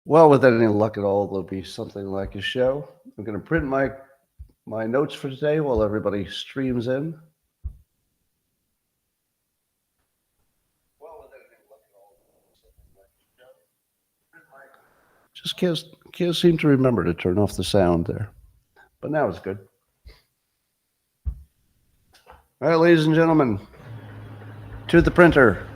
Well, with any luck at all, there'll be something like a show. I'm going to print my notes for today while everybody streams in. Just can't seem to remember to turn off the sound there, but now it's good. All right, ladies and gentlemen, to the printer.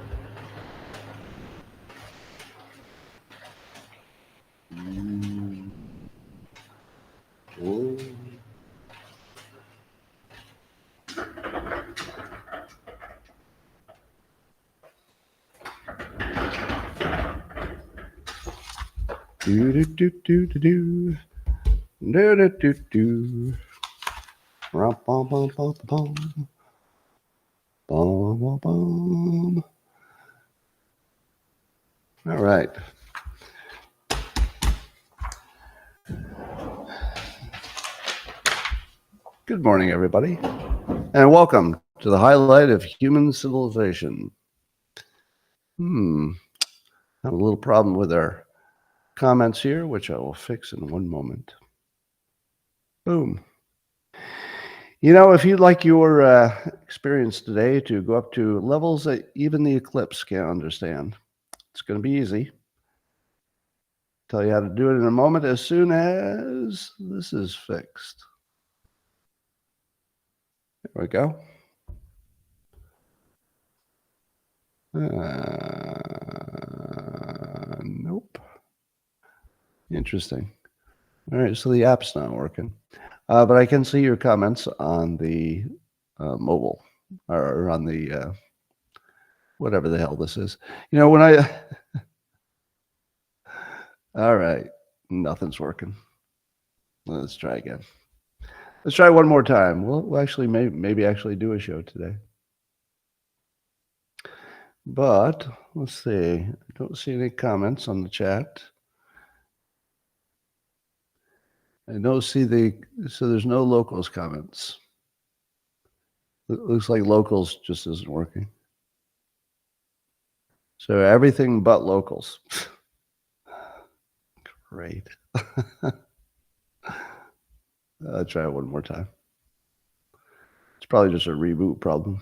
Do do do do do do do do do do. Bum bum bum bum bum bum bum. All right. Good morning, everybody, and welcome to the highlight of human civilization. Have a little problem with our comments here, which I will fix in one moment. Boom. You know, if you'd like your experience today to go up to levels that even the Eclipse can't understand, it's going to be easy. Tell you how to do it in a moment as soon as this is fixed. There we go. Nope. Interesting. All right, so the app's not working. But I can see your comments on the mobile or on the whatever the hell this is. You know, when I... All right, nothing's working. Let's try again. Let's try one more time. We'll actually maybe actually do a show today. But let's see. I don't see any comments on the chat. I don't see so there's no locals comments. It looks like locals just isn't working. So everything but locals. Great. I'll try it one more time. It's probably just a reboot problem.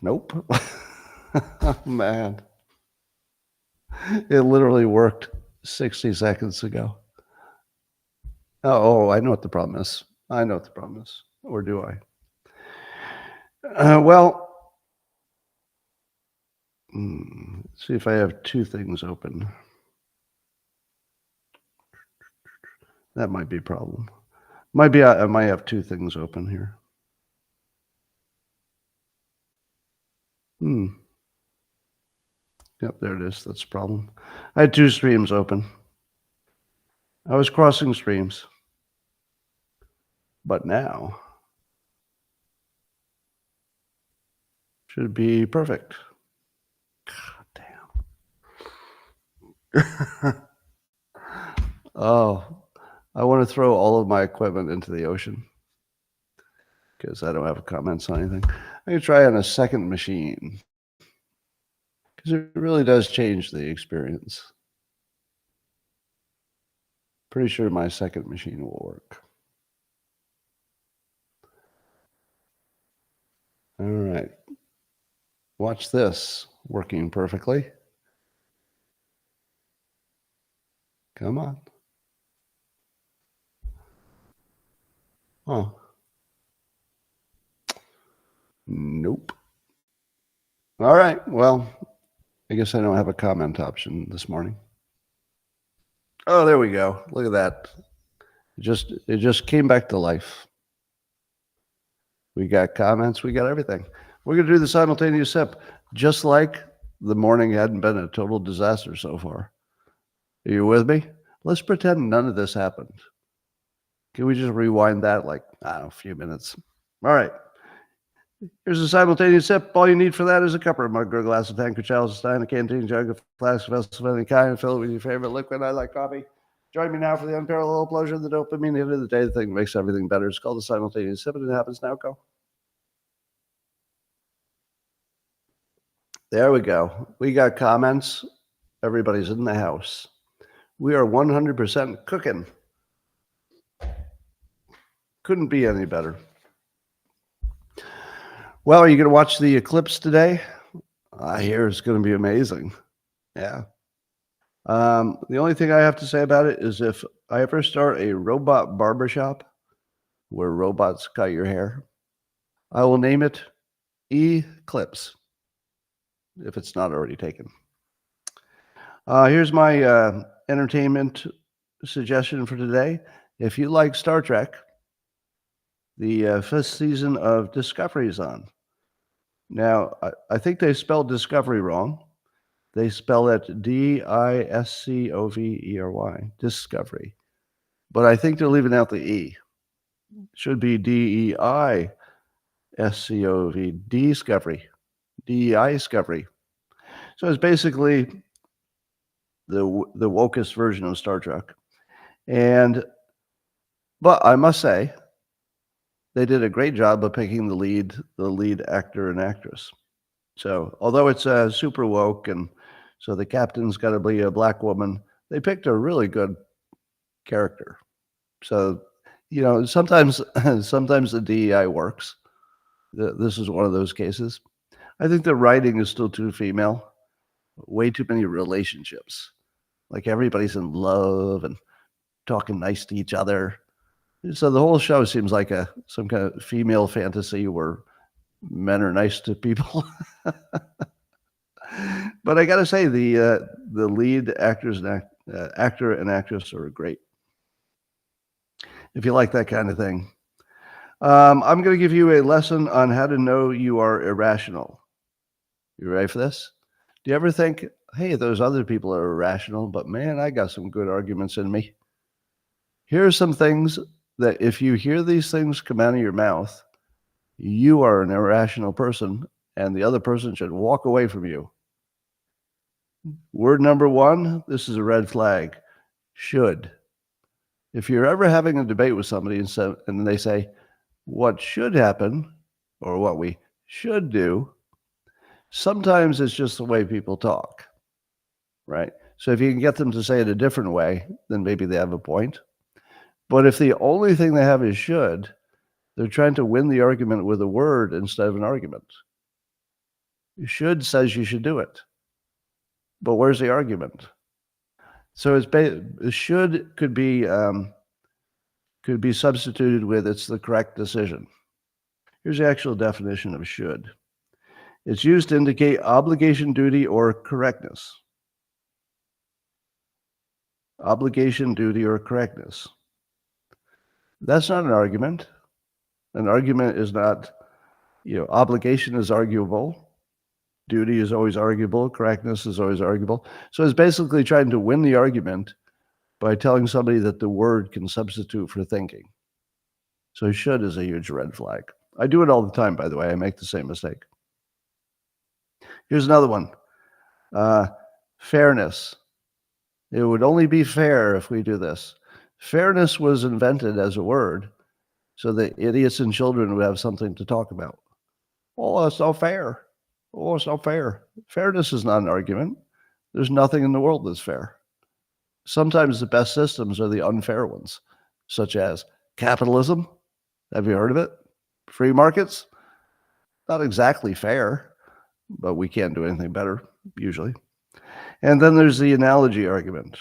Nope. Oh, man. It literally worked 60 seconds ago. Oh, I know what the problem is. Or do I? Well, let's see if I have two things open. That might be a problem. Might be I might have two things open here. Yep, there it is. That's a problem. I had two streams open. I was crossing streams. But now should be perfect. God damn. Oh, I want to throw all of my equipment into the ocean because I don't have comments on anything. I'm going to try on a second machine because it really does change the experience. Pretty sure my second machine will work. All right. Watch this working perfectly. Come on. Oh. Nope. All right. Well, I guess I don't have a comment option this morning. Oh, there we go. Look at that. It just came back to life. We got comments. We got everything. We're going to do the simultaneous sip, just like the morning hadn't been a total disaster so far. Are you with me? Let's pretend none of this happened. Can we just rewind that like, I don't know, a few minutes? All right. Here's a simultaneous sip. All you need for that is a cup or a mug or a glass of tank or chalice, a stein, a canteen, jug, a flask, vessel of any kind, fill it with your favorite liquid. I like coffee. Join me now for the unparalleled pleasure of the dopamine. At the end of the day, the thing that makes everything better. It's called the simultaneous sip, and it happens now. Go. There we go. We got comments. Everybody's in the house. We are 100% cooking. Couldn't be any better. Well, are you going to watch the eclipse today? I hear it's going to be amazing. Yeah. The only thing I have to say about it is if I ever start a robot barbershop where robots cut your hair, I will name it Eclipse if it's not already taken. Here's my entertainment suggestion for today. If you like Star Trek, the fifth season of Discovery is on. Now, I think they spelled Discovery wrong. They spell it Discovery, Discovery. But I think they're leaving out the E. It should be Deiscov, Discovery, DEI Discovery. So it's basically the wokest version of Star Trek. But I must say, they did a great job of picking the lead actor and actress. So although it's super woke, and so the captain's got to be a black woman, they picked a really good character. So, sometimes the DEI works. This is one of those cases. I think the writing is still too female. Way too many relationships. Like everybody's in love and talking nice to each other. So the whole show seems like some kind of female fantasy where men are nice to people. But I got to say, the lead actor and actress are great. If you like that kind of thing. I'm going to give you a lesson on how to know you are irrational. You ready for this? Do you ever think, hey, those other people are irrational, but man, I got some good arguments in me? Here are some things that if you hear these things come out of your mouth, you are an irrational person, and the other person should walk away from you. Word number one, this is a red flag. Should. If you're ever having a debate with somebody and they say, what should happen, or what we should do, sometimes it's just the way people talk, right? So if you can get them to say it a different way, then maybe they have a point. But if the only thing they have is should, they're trying to win the argument with a word instead of an argument. Should says you should do it. But where's the argument? So should could be substituted with it's the correct decision. Here's the actual definition of should. It's used to indicate obligation, duty, or correctness. Obligation, duty, or correctness. That's not an argument. An argument is not, obligation is arguable. Duty is always arguable. Correctness is always arguable. So it's basically trying to win the argument by telling somebody that the word can substitute for thinking. So should is a huge red flag. I do it all the time, by the way. I make the same mistake. Here's another one. Fairness. It would only be fair if we do this. Fairness was invented as a word so that idiots and children would have something to talk about. Oh, it's not fair. Oh, it's not fair. Fairness is not an argument. There's nothing in the world that's fair. Sometimes the best systems are the unfair ones, such as capitalism. Have you heard of it? Free markets? Not exactly fair, but we can't do anything better, usually. And then there's the analogy argument.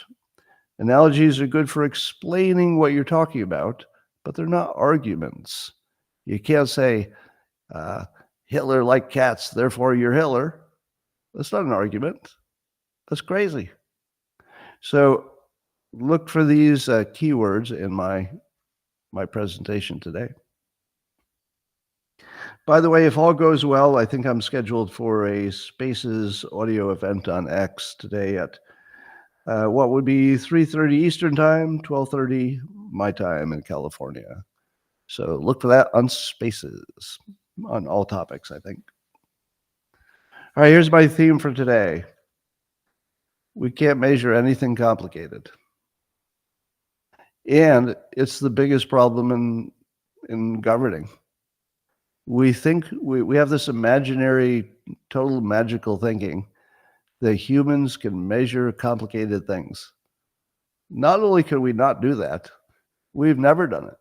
Analogies are good for explaining what you're talking about, but they're not arguments. You can't say, Hitler liked cats, therefore you're Hitler. That's not an argument. That's crazy. So look for these keywords in my presentation today. By the way, if all goes well, I think I'm scheduled for a Spaces audio event on X today at what would be 3:30 Eastern time, 12:30 my time in California. So look for that on Spaces, on all topics, I think. All right, here's my theme for today. We can't measure anything complicated. And it's the biggest problem in governing. We think we have this imaginary total magical thinking that humans can measure complicated things. Not only can we not do that, we've never done it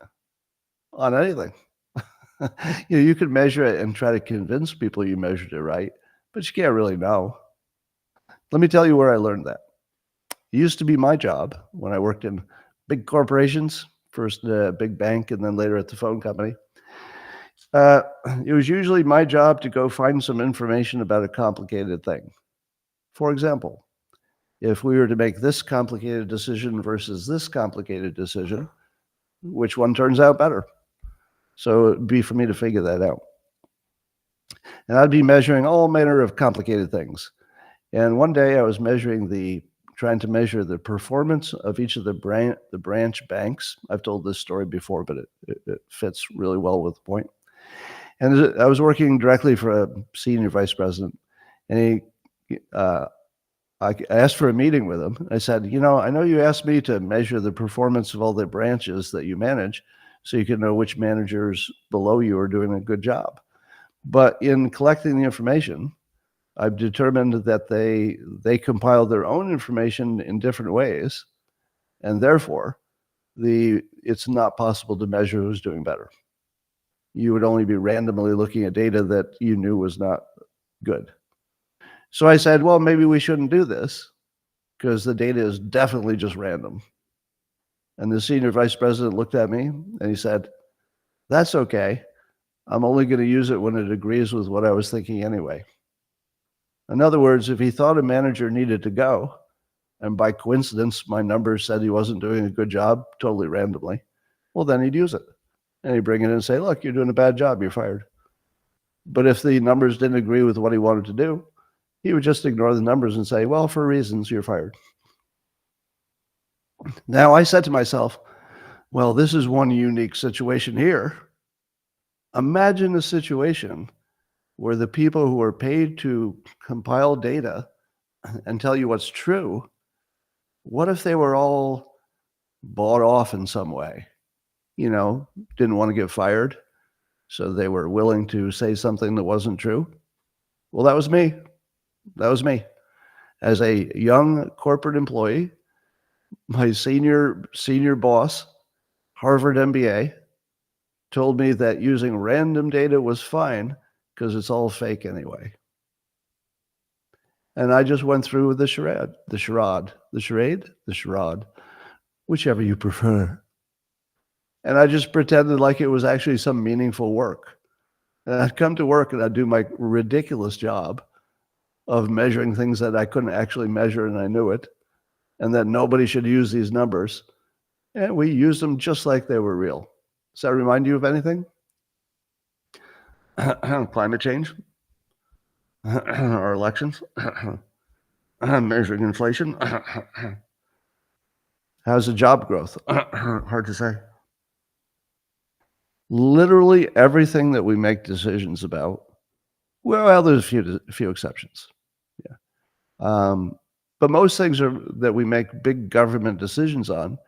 on anything. You could measure it and try to convince people you measured it right, but you can't really know. Let me tell you where I learned that. It used to be my job when I worked in big corporations, first at a big bank and then later at the phone company. It was usually my job to go find some information about a complicated thing. For example, if we were to make this complicated decision versus this complicated decision, which one turns out better? So it'd be for me to figure that out. And I'd be measuring all manner of complicated things. And one day I was trying to measure the performance of each of the branch banks. I've told this story before, but it fits really well with the point. And I was working directly for a senior vice president, and I asked for a meeting with him. I said, I know you asked me to measure the performance of all the branches that you manage so you can know which managers below you are doing a good job. But in collecting the information, I've determined that they compile their own information in different ways, and therefore, it's not possible to measure who's doing better. You would only be randomly looking at data that you knew was not good. So I said, well, maybe we shouldn't do this because the data is definitely just random. And the senior vice president looked at me and he said, that's okay. I'm only going to use it when it agrees with what I was thinking anyway. In other words, if he thought a manager needed to go, and by coincidence, my numbers said he wasn't doing a good job, totally randomly, well, then he'd use it. And he'd bring it in and say, look, you're doing a bad job, you're fired. But if the numbers didn't agree with what he wanted to do, he would just ignore the numbers and say, well, for reasons, you're fired. Now, I said to myself, well, this is one unique situation here. Imagine a situation where the people who are paid to compile data and tell you what's true, what if they were all bought off in some way? Didn't want to get fired, so they were willing to say something that wasn't true. Well, that was me. That was me. As a young corporate employee, my senior boss, Harvard MBA, told me that using random data was fine because it's all fake anyway. And I just went through the charade, whichever you prefer. And I just pretended like it was actually some meaningful work. And I'd come to work and I'd do my ridiculous job of measuring things that I couldn't actually measure, and I knew it, and that nobody should use these numbers. And we used them just like they were real. Does that remind you of anything? Climate change? Our elections? Measuring inflation? How's the job growth? Hard to say. Literally everything that we make decisions about, well, there's a few exceptions. Yeah. But most things that we make big government decisions on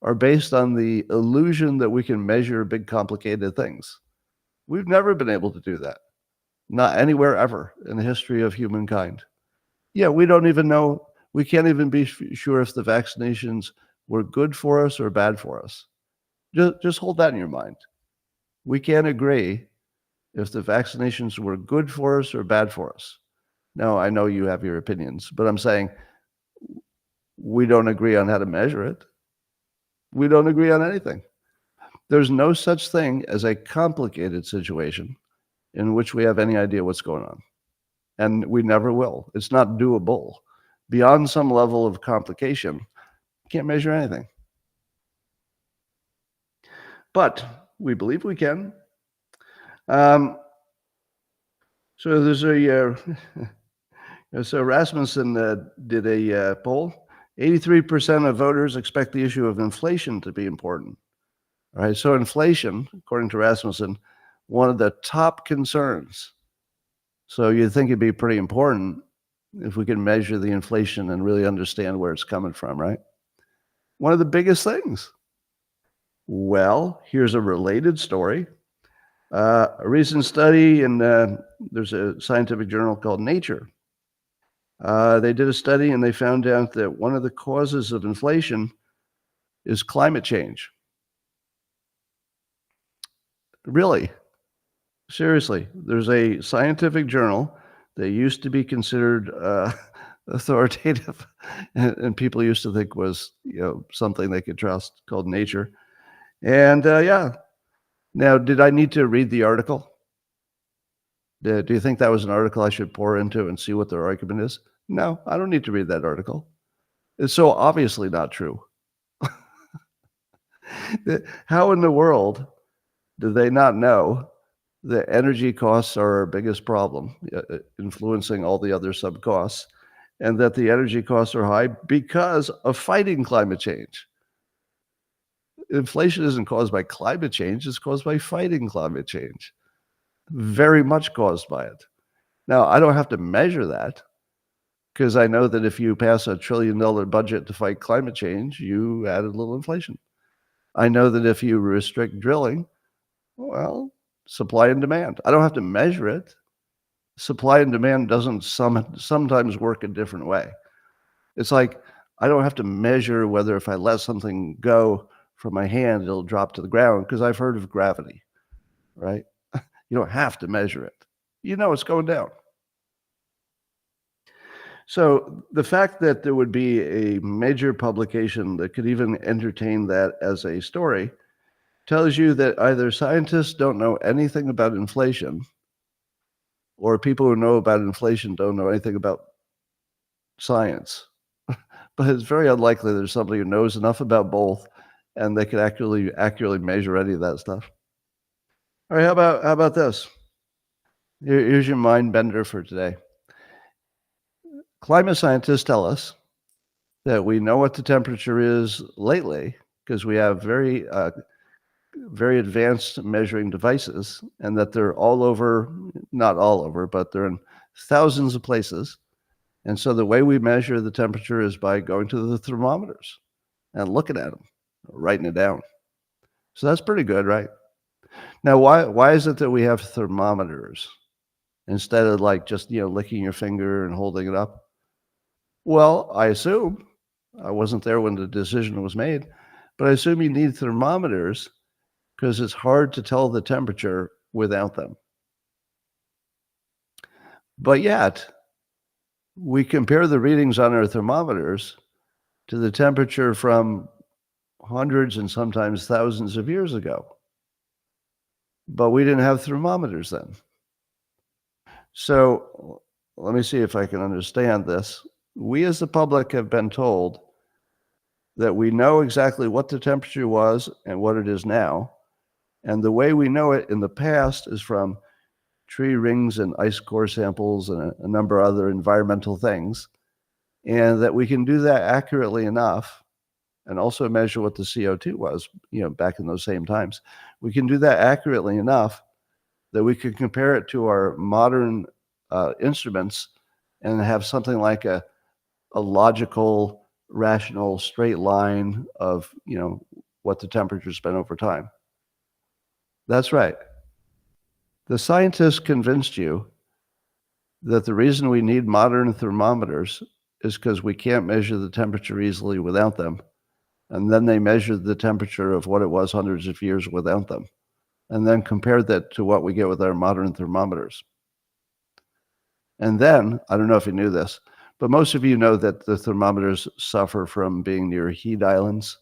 are based on the illusion that we can measure big, complicated things. We've never been able to do that. Not anywhere ever in the history of humankind. Yeah, we don't even know, we can't even be sure if the vaccinations were good for us or bad for us. Just hold that in your mind. We can't agree if the vaccinations were good for us or bad for us. Now, I know you have your opinions, but I'm saying we don't agree on how to measure it. We don't agree on anything. There's no such thing as a complicated situation in which we have any idea what's going on. And we never will. It's not doable. Beyond some level of complication, you can't measure anything. But we believe we can. So there's so Rasmussen did a poll. 83% of voters expect the issue of inflation to be important. All right, so inflation, according to Rasmussen, one of the top concerns. So you'd think it'd be pretty important if we can measure the inflation and really understand where it's coming from, right? One of the biggest things. Well, here's a related story. A recent study, and there's a scientific journal called Nature. They did a study and they found out that one of the causes of inflation is climate change. Really? Seriously, there's a scientific journal that used to be considered authoritative, and people used to think was something they could trust, called Nature. And yeah, now did I need to read the article? Do you think that was an article I should pour into and see what their argument is? No, I don't need to read that article. It's so obviously not true. How in the world do they not know that energy costs are our biggest problem, influencing all the other sub costs, and that the energy costs are high because of fighting climate change? Inflation isn't caused by climate change, it's caused by fighting climate change. Very much caused by it. Now, I don't have to measure that because I know that if you pass $1 trillion budget to fight climate change, you add a little inflation. I know that if you restrict drilling, well, supply and demand. I don't have to measure it. Supply and demand doesn't sometimes work a different way. It's like I don't have to measure whether if I let something go from my hand, it'll drop to the ground because I've heard of gravity, right? You don't have to measure it. You know it's going down. So the fact that there would be a major publication that could even entertain that as a story tells you that either scientists don't know anything about inflation, or people who know about inflation don't know anything about science. But it's very unlikely there's somebody who knows enough about both and they could accurately measure any of that stuff. All right, how about this? Here's your mind bender for today. Climate scientists tell us that we know what the temperature is lately because we have very advanced measuring devices, and that they're all over, not all over, but they're in thousands of places. And so the way we measure the temperature is by going to the thermometers and looking at them, writing it down. So that's pretty good, right? Now, why is it that we have thermometers instead of like just, licking your finger and holding it up? Well, I assume, I wasn't there when the decision was made, but I assume you need thermometers because it's hard to tell the temperature without them. But yet, we compare the readings on our thermometers to the temperature from hundreds and sometimes thousands of years ago. But we didn't have thermometers then. So let me see if I can understand this. We as the public have been told that we know exactly what the temperature was and what it is now. And the way we know it in the past is from tree rings and ice core samples and a number of other environmental things. And that we can do that accurately enough and also measure what the CO2 was, back in those same times. We can do that accurately enough that we could compare it to our modern instruments and have something like a logical, rational, straight line of, what the temperature's been over time. That's right. The scientists convinced you that the reason we need modern thermometers is because we can't measure the temperature easily without them. And then they measured the temperature of what it was hundreds of years without them, and then compared that to what we get with our modern thermometers. And then, I don't know if you knew this, but most of you know that the thermometers suffer from being near heat islands.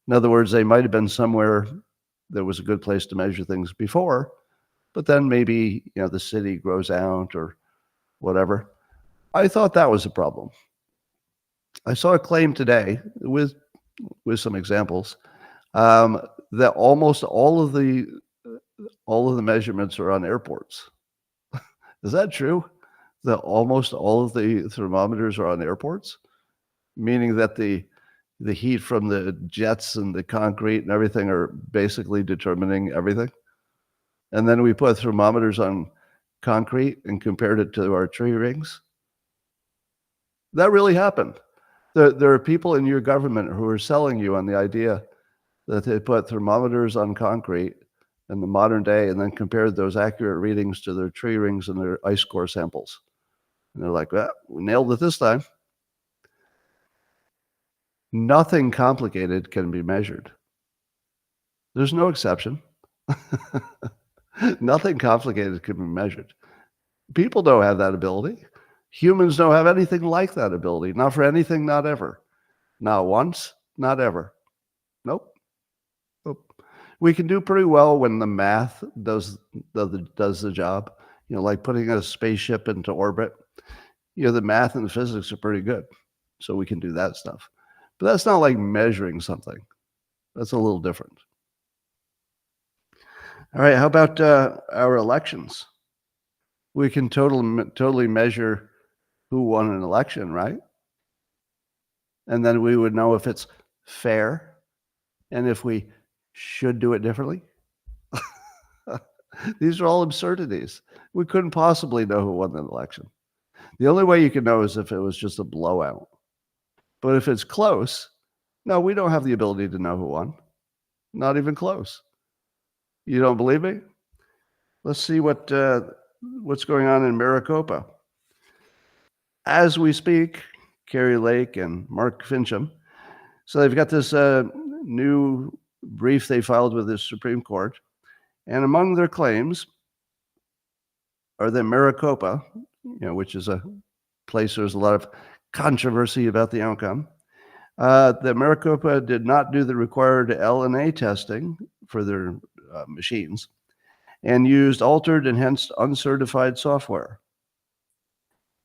In other words, they might have been somewhere that was a good place to measure things before, but then maybe, the city grows out or whatever. I thought that was a problem. I saw a claim today with some examples that almost all of the measurements are on airports. Is that true? That almost all of the thermometers are on airports, meaning that the heat from the jets and the concrete and everything are basically determining everything. And then we put thermometers on concrete and compared it to our tree rings. That really happened. There are people in your government who are selling you on the idea that they put thermometers on concrete in the modern day and then compared those accurate readings to their tree rings and their ice core samples. And they're like, well, we nailed it this time. Nothing complicated can be measured. There's no exception. Nothing complicated can be measured. People don't have that ability. Humans don't have anything like that ability. Not for anything, not ever. Not once, not ever. Nope. We can do pretty well when the math does the job. Like putting a spaceship into orbit. The math and the physics are pretty good. So we can do that stuff. But that's not like measuring something. That's a little different. All right, how about our elections? We can totally measure who won an election, right? And then we would know if it's fair and if we should do it differently. These are all absurdities. We couldn't possibly know who won the election. The only way you can know is if it was just a blowout. But if it's close, no, we don't have the ability to know who won. Not even close. You don't believe me? Let's see what's going on in Maricopa. As we speak, Carrie Lake and Mark Fincham. So they've got this new brief they filed with the Supreme Court. And among their claims are that Maricopa, which is a place there's a lot of controversy about the outcome, that Maricopa did not do the required LNA testing for their machines and used altered and hence uncertified software.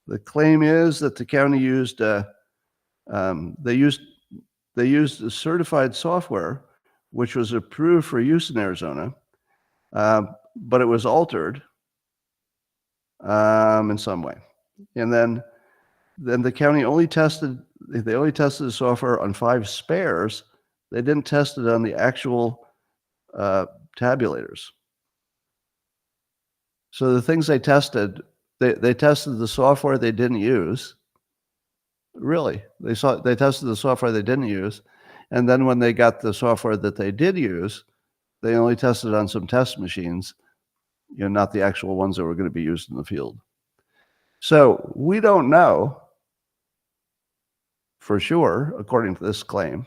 The claim is that the county used they used a certified software which was approved for use in Arizona, but it was altered in some way. And then the county only tested the software on 5 spares. They didn't test it on the actual tabulators. So the things they tested, they tested the software they didn't use. Really, they tested the software they didn't use, and then when they got the software that they did use, they only tested on some test machines, not the actual ones that were going to be used in the field. So we don't know for sure, according to this claim,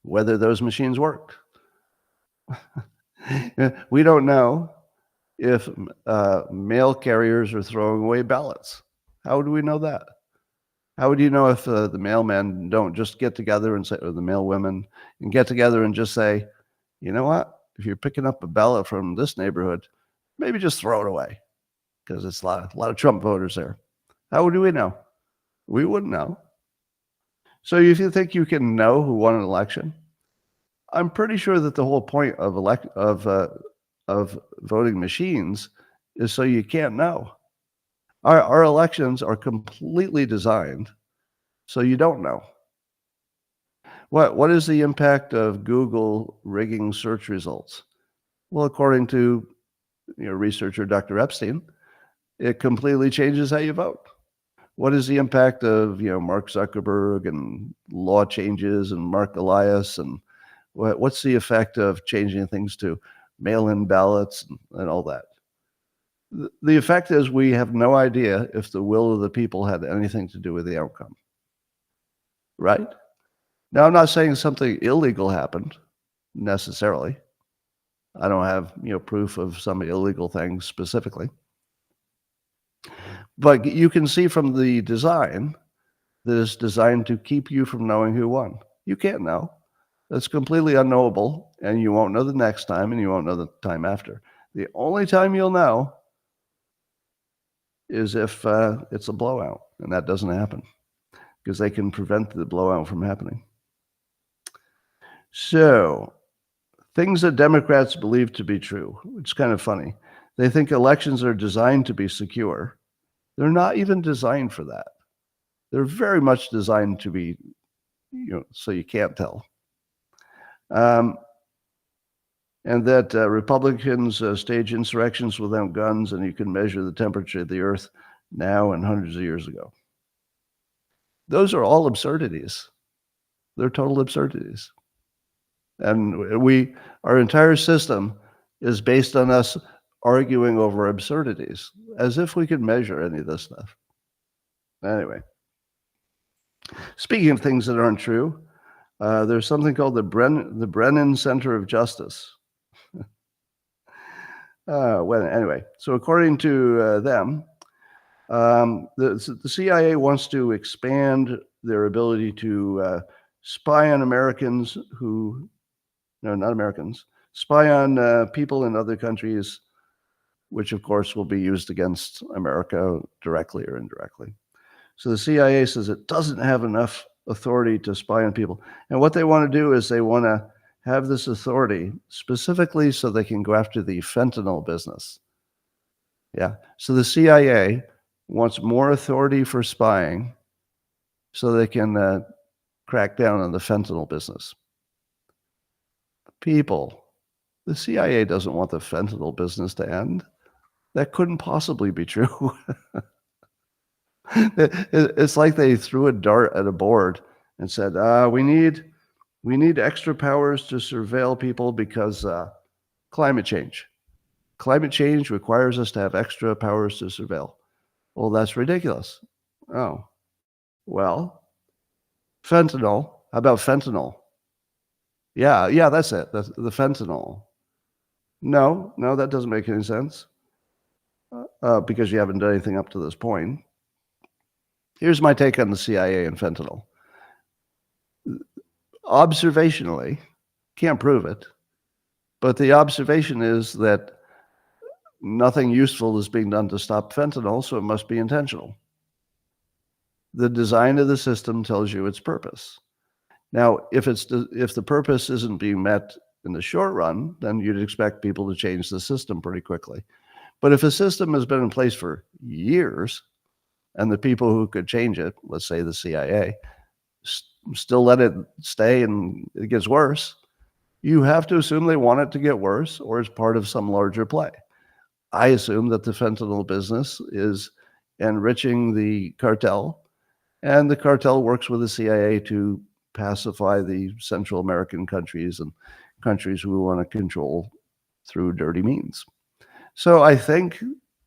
whether those machines worked. We don't know if mail carriers are throwing away ballots. How do we know that? How would you know if the mailmen don't just get together and say, or the mailwomen, and get together and just say, you know what? If you're picking up a ballot from this neighborhood, maybe just throw it away because it's a lot of Trump voters there. How would we know? We wouldn't know. So if you think you can know who won an election, I'm pretty sure that the whole point of voting machines is so you can't know. Our elections are completely designed so you don't know. What is the impact of Google rigging search results? Well, according to researcher Dr. Epstein, it completely changes how you vote. What is the impact of Mark Zuckerberg and law changes and Mark Elias, and what's the effect of changing things to mail-in ballots and all that? The effect is we have no idea if the will of the people had anything to do with the outcome. Right? Now, I'm not saying something illegal happened necessarily. I don't have proof of some illegal things specifically. But you can see from the design that it's designed to keep you from knowing who won. You can't know. That's completely unknowable, and you won't know the next time, and you won't know the time after. The only time you'll know is if it's a blowout, and that doesn't happen because they can prevent the blowout from happening. So, things that Democrats believe to be true, which is kind of funny. They think elections are designed to be secure. They're not even designed for that. They're very much designed to be, so you can't tell. And that Republicans stage insurrections without guns, and you can measure the temperature of the earth now and hundreds of years ago. Those are all absurdities. They're total absurdities. And our entire system is based on us arguing over absurdities, as if we could measure any of this stuff. Anyway, speaking of things that aren't true, there's something called the Brennan Center of Justice. Anyway, so according to them, the CIA wants to expand their ability to spy on Americans not Americans, spy on people in other countries, which of course will be used against America directly or indirectly. So the CIA says it doesn't have enough authority to spy on people. And what they want to do is they want to have this authority specifically so they can go after the fentanyl business. Yeah. So the CIA wants more authority for spying so they can crack down on the fentanyl business. People, the CIA doesn't want the fentanyl business to end. That couldn't possibly be true. It's like they threw a dart at a board and said, we need extra powers to surveil people because climate change. Climate change requires us to have extra powers to surveil. Well, that's ridiculous. Oh, well, fentanyl. How about fentanyl? Yeah, that's it. That's the fentanyl. No, that doesn't make any sense because you haven't done anything up to this point. Here's my take on the CIA and fentanyl. Observationally, can't prove it, but the observation is that nothing useful is being done to stop fentanyl, so it must be intentional. The design of the system tells you its purpose. Now, if the purpose isn't being met in the short run, then you'd expect people to change the system pretty quickly. But if a system has been in place for years, and the people who could change it, let's say the CIA, still let it stay and it gets worse, you have to assume they want it to get worse or it's part of some larger play. I assume that the fentanyl business is enriching the cartel, and the cartel works with the CIA to pacify the Central American countries and countries we want to control through dirty means. So I think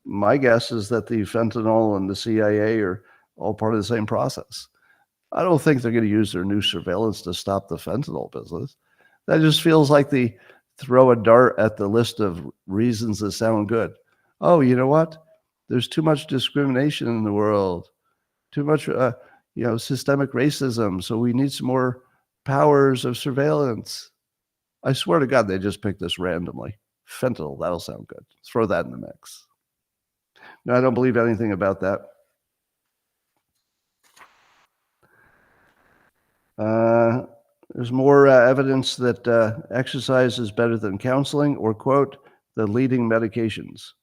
my guess is that the fentanyl and the CIA are all part of the same process. I don't think they're going to use their new surveillance to stop the fentanyl business. That just feels like they throw a dart at the list of reasons that sound good. Oh, you know what? There's too much discrimination in the world, too much systemic racism, so we need some more powers of surveillance. I swear to God, they just picked this randomly. Fentanyl, that'll sound good. Throw that in the mix. No, I don't believe anything about that. There's more evidence that exercise is better than counseling, or, quote, the leading medications.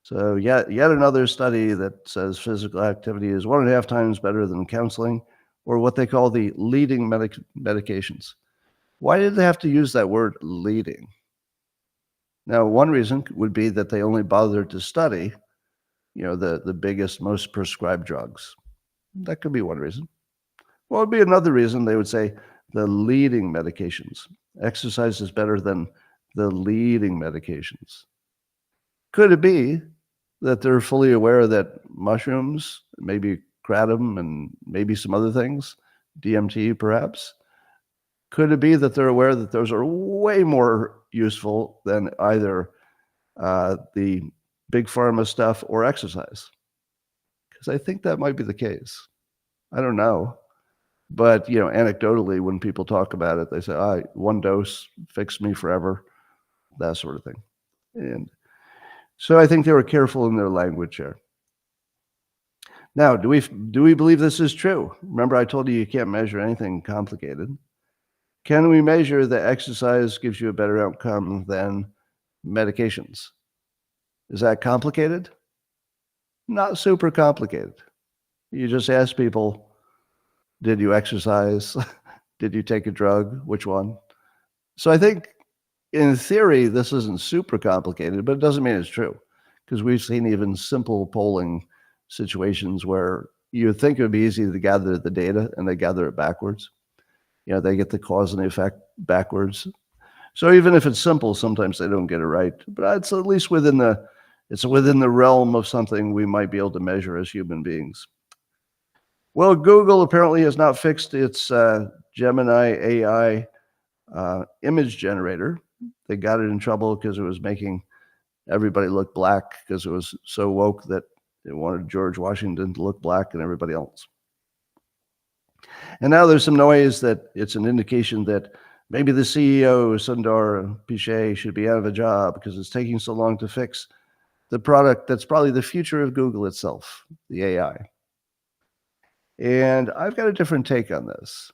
So yet another study that says physical activity is 1.5 times better than counseling, or what they call the leading medications. Why did they have to use that word leading? Now, one reason would be that they only bothered to study, the biggest, most prescribed drugs. That could be one reason. What would be another reason? They would say the leading medications. Exercise is better than the leading medications. Could it be that they're fully aware that mushrooms, maybe kratom, and maybe some other things, DMT perhaps, could it be that they're aware that those are way more useful than either the big pharma stuff or exercise? Because I think that might be the case. I don't know. But, anecdotally, when people talk about it, they say, one dose fixed me forever, that sort of thing. And so I think they were careful in their language here. Now, do we believe this is true? Remember, I told you can't measure anything complicated. Can we measure that exercise gives you a better outcome than medications? Is that complicated? Not super complicated. You just ask people, did you exercise? Did you take a drug? Which one? So I think in theory, this isn't super complicated, but it doesn't mean it's true, because we've seen even simple polling situations where you would think it would be easy to gather the data and they gather it backwards. They get the cause and effect backwards. So even if it's simple, sometimes they don't get it right. But it's at least within the realm of something we might be able to measure as human beings. Well, Google apparently has not fixed its Gemini AI image generator. They got it in trouble because it was making everybody look black because it was so woke that it wanted George Washington to look black and everybody else. And now there's some noise that it's an indication that maybe the CEO, Sundar Pichai, should be out of a job because it's taking so long to fix the product that's probably the future of Google itself, the AI. And I've got a different take on this.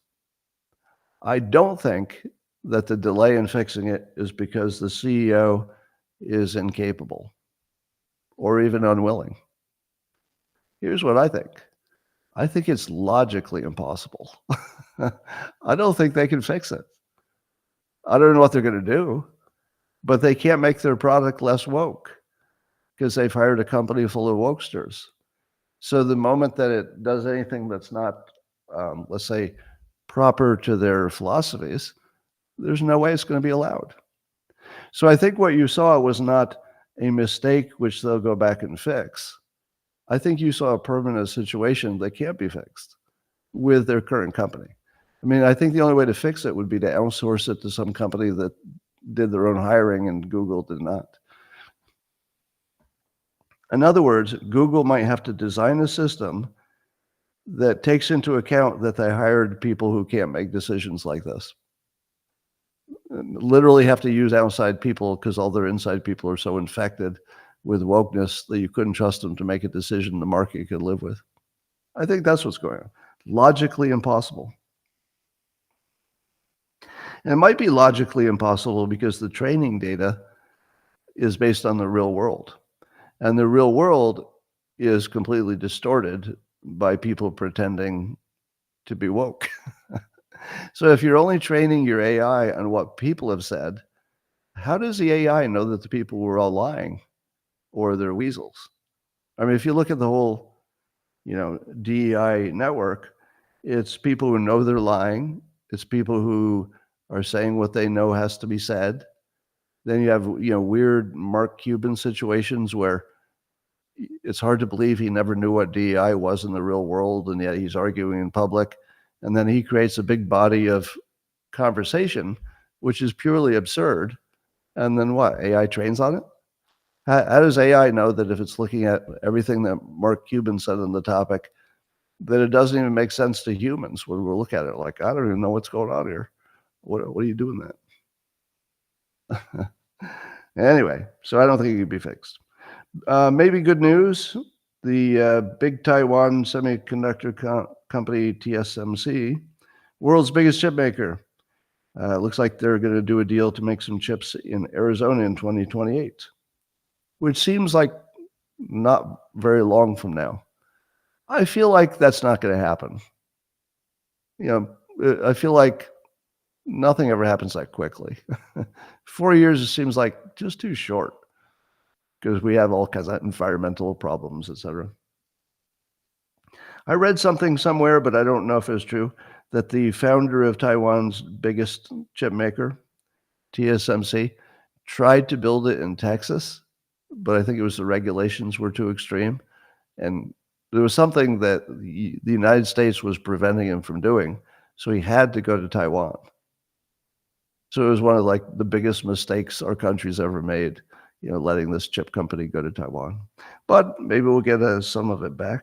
I don't think that the delay in fixing it is because the CEO is incapable or even unwilling. Here's what I think. I think it's logically impossible. I don't think they can fix it. I don't know what they're going to do, but they can't make their product less woke because they've hired a company full of wokesters. So the moment that it does anything that's not, let's say, proper to their philosophies, there's no way it's going to be allowed. So I think what you saw was not a mistake which they'll go back and fix. I think you saw a permanent situation that can't be fixed with their current company. I mean, I think the only way to fix it would be to outsource it to some company that did their own hiring and Google did not. In other words, Google might have to design a system that takes into account that they hired people who can't make decisions like this. Literally have to use outside people because all their inside people are so infected with wokeness that you couldn't trust them to make a decision the market could live with. I think that's what's going on. Logically impossible. And it might be logically impossible because the training data is based on the real world. And the real world is completely distorted by people pretending to be woke. So if you're only training your AI on what people have said, how does the AI know that the people were all lying or they're weasels? I mean, if you look at the whole, DEI network, it's people who know they're lying. It's people who are saying what they know has to be said. Then you have, weird Mark Cuban situations where it's hard to believe he never knew what DEI was in the real world, and yet he's arguing in public. And then he creates a big body of conversation, which is purely absurd. And then what? AI trains on it? How does AI know that if it's looking at everything that Mark Cuban said on the topic, that it doesn't even make sense to humans when we look at it? Like, I don't even know what's going on here. What are you doing that? Anyway, so I don't think it can be fixed. Maybe good news. The big Taiwan semiconductor company, TSMC, world's biggest chip maker. Looks like they're going to do a deal to make some chips in Arizona in 2028, which seems like not very long from now. I feel like that's not going to happen. I feel like nothing ever happens that quickly. 4 years, it seems like just too short because we have all kinds of environmental problems, etc. I read something somewhere, but I don't know if it's true, that the founder of Taiwan's biggest chip maker, TSMC, tried to build it in Texas, but I think it was the regulations were too extreme. And there was something that the United States was preventing him from doing, so he had to go to Taiwan. So it was one of the biggest mistakes our country's ever made, letting this chip company go to Taiwan. But maybe we'll get some of it back.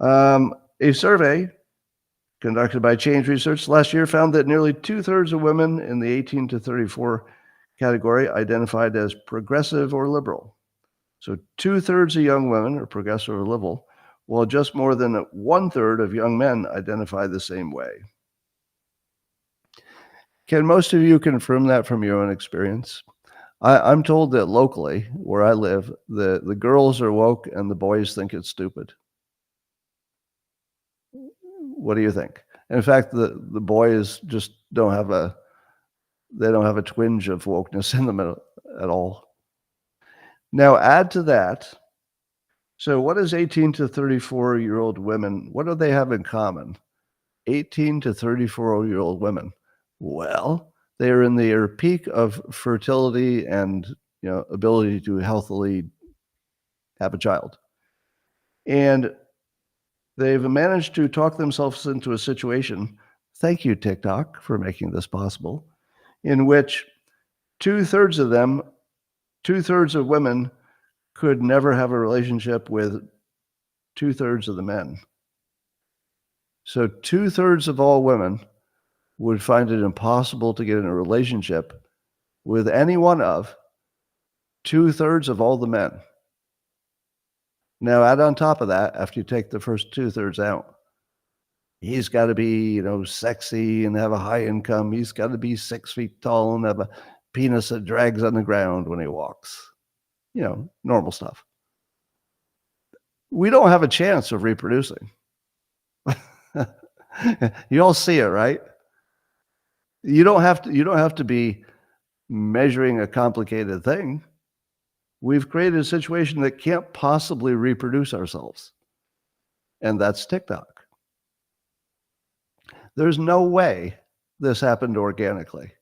A survey conducted by Change Research last year found that nearly 2/3 of women in the 18 to 34 category identified as progressive or liberal. So 2/3 of young women are progressive or liberal, while just more than 1/3 of young men identify the same way. Can most of you confirm that from your own experience? I'm told that locally, where I live, the girls are woke and the boys think it's stupid. What do you think? In fact, the boys just don't have a twinge of wokeness in them at all. Now add to that. So what does 18 to 34-year-old women, what do they have in common? 18 to 34-year-old women. Well, they are in their peak of fertility and ability to healthily have a child. And they've managed to talk themselves into a situation, thank you, TikTok, for making this possible, in which two-thirds of women could never have a relationship with two-thirds of the men. So two-thirds of all women would find it impossible to get in a relationship with any one of two-thirds of all the men. Now, add on top of that, after you take the first two-thirds out, he's got to be, sexy and have a high income. He's got to be 6 feet tall and have a penis that drags on the ground when he walks. Normal stuff. We don't have a chance of reproducing. You all see it, right? You don't have to be measuring a complicated thing. We've created a situation that can't possibly reproduce ourselves. And that's TikTok. There's no way this happened organically.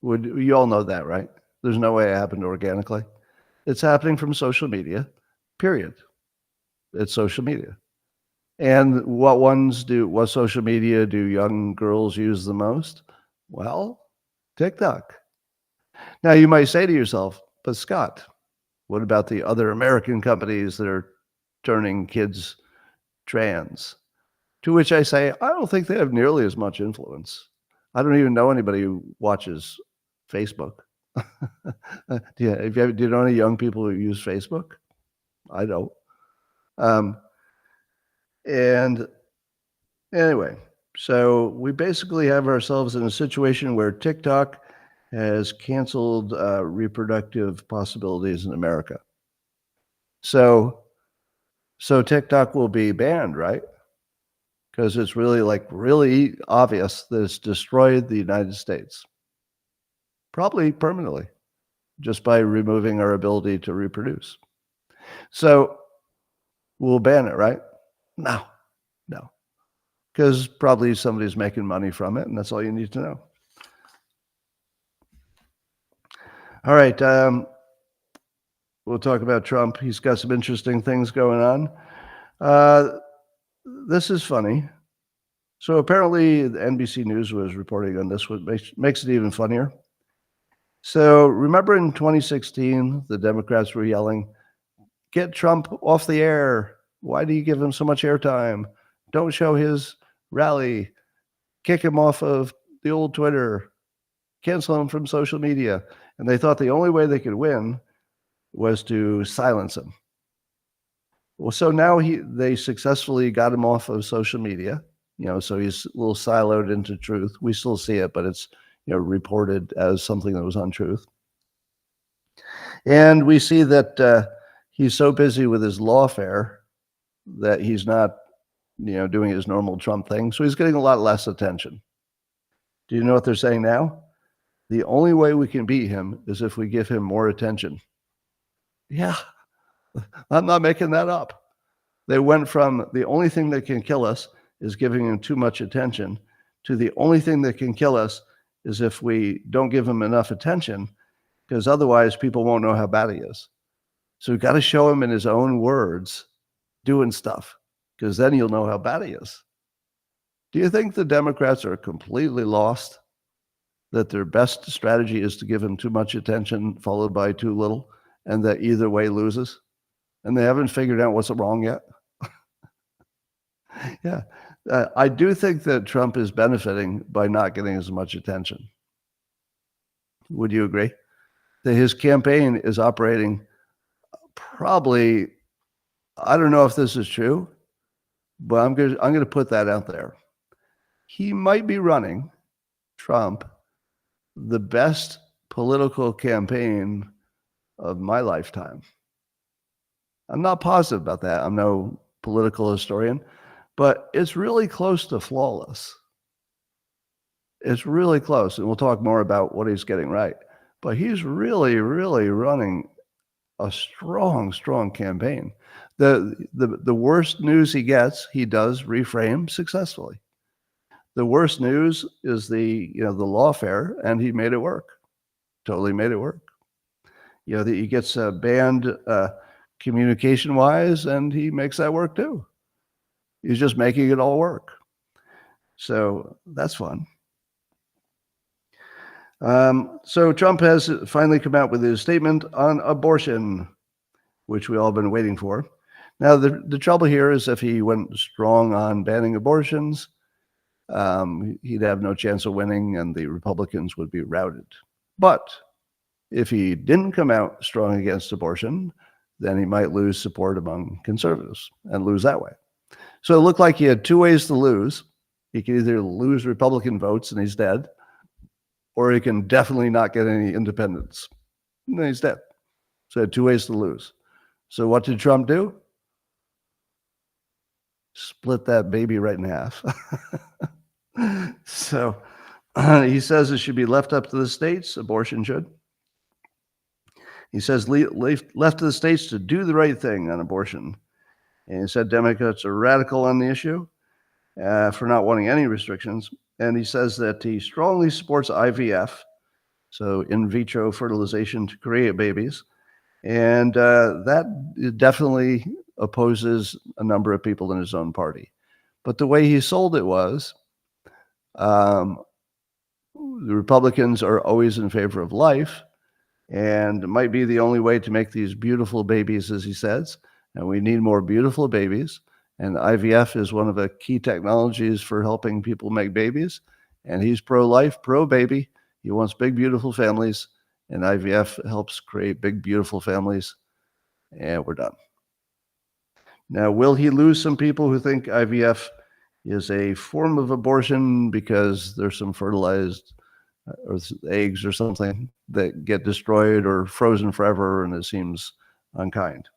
You all know that, right? There's no way it happened organically. It's happening from social media, period. It's social media. And what social media do young girls use the most? Well, TikTok. Now you might say to yourself, but Scott, what about the other American companies that are turning kids trans? To which I say, I don't think they have nearly as much influence. I don't even know anybody who watches Facebook. Do you know any young people who use Facebook? I don't. And anyway, so we basically have ourselves in a situation where TikTok has canceled reproductive possibilities in America. So TikTok will be banned, right? Because it's really obvious that it's destroyed the United States. Probably permanently, just by removing our ability to reproduce. So we'll ban it, right? No. Because probably somebody's making money from it, and that's all you need to know. All right. We'll talk about Trump. He's got some interesting things going on. This is funny. So apparently the NBC News was reporting on this, which makes it even funnier. So remember in 2016, the Democrats were yelling, "Get Trump off the air. Why do you give him so much airtime? Don't show his rally. Kick him off of the old Twitter. Cancel him from social media." And they thought the only way they could win was to silence him. Well, so now they successfully got him off of social media, so he's a little siloed into truth. We still see it, but it's reported as something that was untruth. And we see that he's so busy with his lawfare that he's not, doing his normal Trump thing. So he's getting a lot less attention. Do you know what they're saying now? The only way we can beat him is if we give him more attention. Yeah, I'm not making that up. They went from the only thing that can kill us is giving him too much attention to the only thing that can kill us is if we don't give him enough attention, because otherwise people won't know how bad he is. So we've got to show him in his own words doing stuff, because then you'll know how bad he is. Do you think the Democrats are completely lost? That their best strategy is to give him too much attention followed by too little, and that either way loses? And they haven't figured out what's wrong yet? Yeah. I do think that Trump is benefiting by not getting as much attention. Would you agree? That his campaign is operating probably, I don't know if this is true, but I'm going to put that out there. He might be running, Trump, the best political campaign of my lifetime. I'm not positive about that. I'm no political historian, but it's really close to flawless. It's really close. And we'll talk more about what he's getting right. But he's really, really running a strong, strong campaign. The worst news he gets, he does reframe successfully. The worst news is the lawfare, and he made it work. Totally made it work. He gets banned communication-wise, and he makes that work too. He's just making it all work. So that's fun. So Trump has finally come out with his statement on abortion, which we all been waiting for. Now, the trouble here is if he went strong on banning abortions, he'd have no chance of winning and the Republicans would be routed. But if he didn't come out strong against abortion, then he might lose support among conservatives and lose that way. So it looked like he had two ways to lose. He could either lose Republican votes and he's dead, or he can definitely not get any independents. And then he's dead. So he had two ways to lose. So what did Trump do? Split that baby right in half. So he says it should be left up to the states, abortion should. He says left to the states to do the right thing on abortion. And he said Democrats are radical on the issue for not wanting any restrictions. And he says that he strongly supports IVF, so in vitro fertilization to create babies. And that definitely opposes a number of people in his own party. But the way he sold it was the Republicans are always in favor of life, and it might be the only way to make these beautiful babies, as he says. And we need more beautiful babies. And IVF is one of the key technologies for helping people make babies. And he's pro-life, pro-baby. He wants big, beautiful families. And IVF helps create big, beautiful families. And we're done. Now, will he lose some people who think IVF is a form of abortion because there's some fertilized or eggs or something that get destroyed or frozen forever, and it seems unkind?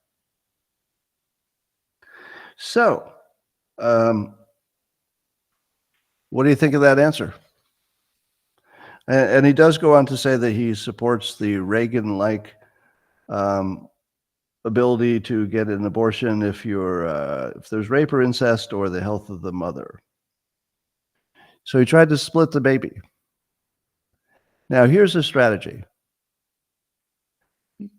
So, what do you think of that answer? And he does go on to say that he supports the Reagan-like ability to get an abortion if there's rape or incest or the health of the mother. So he tried to split the baby. Now, here's a strategy.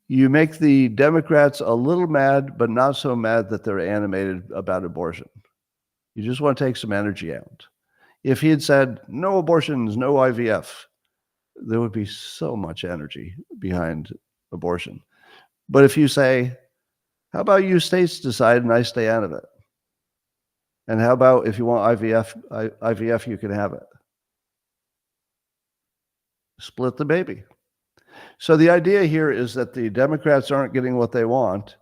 You make the Democrats a little mad, but not so mad that they're animated about abortion. You just want to take some energy out. If he had said, no abortions, no IVF, there would be so much energy behind abortion. But if you say, how about you states decide and I stay out of it? And how about if you want IVF, you can have it. Split the baby. So the idea here is that the Democrats aren't getting what they want,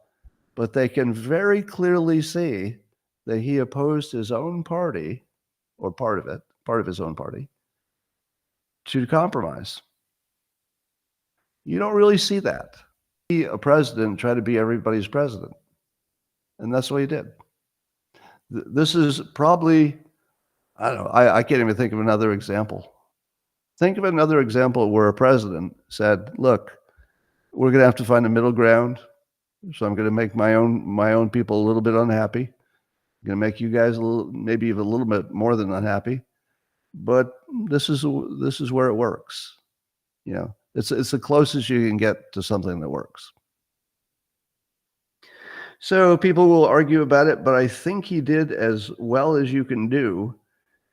but they can very clearly see that he opposed his own party, or part of his own party, to compromise. You don't really see that. Be a president, try to be everybody's president. And that's what he did. This is probably, I don't know, I can't even think of another example. Think of another example where a president said, look, we're going to have to find a middle ground. So I'm going to make my own people a little bit unhappy. I'm going to make you guys maybe even a little bit more than unhappy. But this is where it works. It's the closest you can get to something that works. So people will argue about it, but I think he did as well as you can do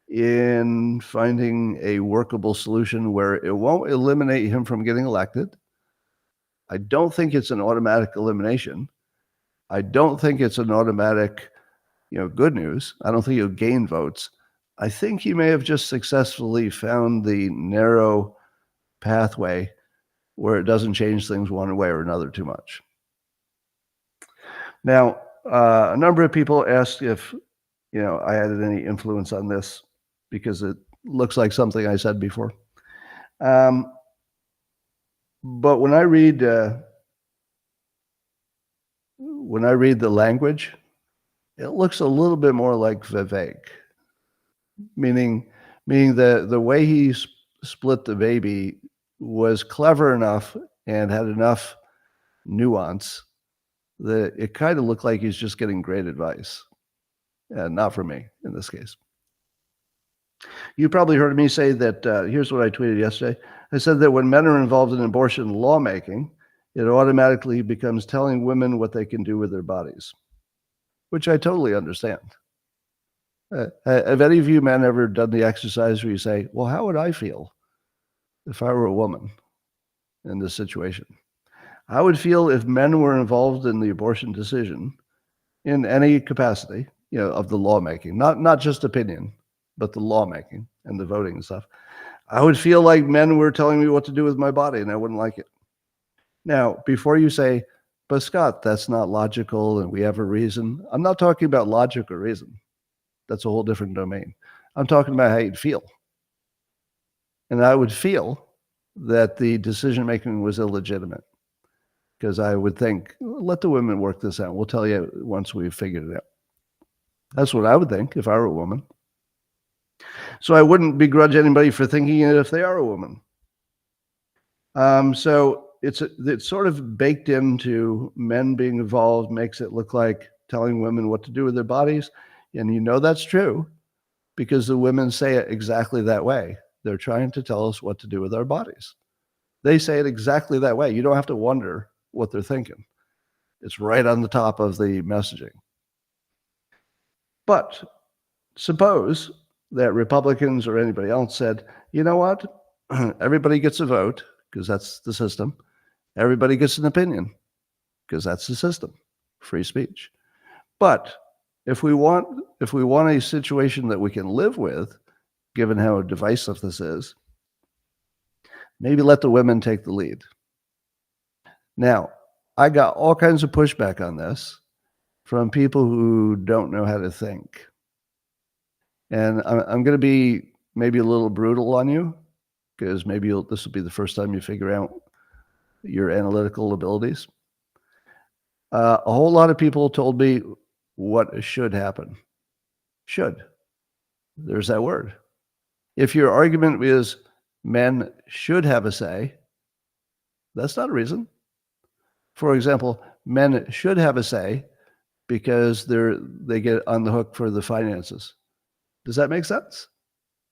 in finding a workable solution where it won't eliminate him from getting elected. I don't think it's an automatic elimination. I don't think it's an automatic, good news. I don't think he'll gain votes. I think he may have just successfully found the narrow pathway where it doesn't change things one way or another too much. Now, a number of people asked if, I had any influence on this because it looks like something I said before. But when I read the language, it looks a little bit more like Vivek, meaning the way he split the baby was clever enough and had enough nuance that it kind of looked like he's just getting great advice. Not for me in this case. You probably heard me say that, here's what I tweeted yesterday. I said that when men are involved in abortion lawmaking, it automatically becomes telling women what they can do with their bodies, which I totally understand. Have any of you men ever done the exercise where you say, well, how would I feel if I were a woman in this situation? I would feel if men were involved in the abortion decision in any capacity, of the lawmaking, not just opinion, but the lawmaking and the voting and stuff. I would feel like men were telling me what to do with my body, and I wouldn't like it. Now, before you say, but Scott, that's not logical and we have a reason, I'm not talking about logic or reason. That's a whole different domain. I'm talking about how you'd feel. And I would feel that the decision-making was illegitimate because I would think, let the women work this out. We'll tell you once we've figured it out. That's what I would think if I were a woman. So I wouldn't begrudge anybody for thinking it if they are a woman. So it's sort of baked into men being involved, makes it look like telling women what to do with their bodies. And that's true because the women say it exactly that way. They're trying to tell us what to do with our bodies. They say it exactly that way. You don't have to wonder what they're thinking. It's right on the top of the messaging. But suppose that Republicans or anybody else said, you know what? Everybody gets a vote because that's the system. Everybody gets an opinion because that's the system. Free speech. But if we want a situation that we can live with, given how divisive this is, maybe let the women take the lead. Now, I got all kinds of pushback on this from people who don't know how to think. And I'm going to be maybe a little brutal on you because maybe this will be the first time you figure out your analytical abilities. A whole lot of people told me what should happen. Should. There's that word. If your argument is men should have a say, that's not a reason. For example, men should have a say because they get on the hook for the finances. Does that make sense?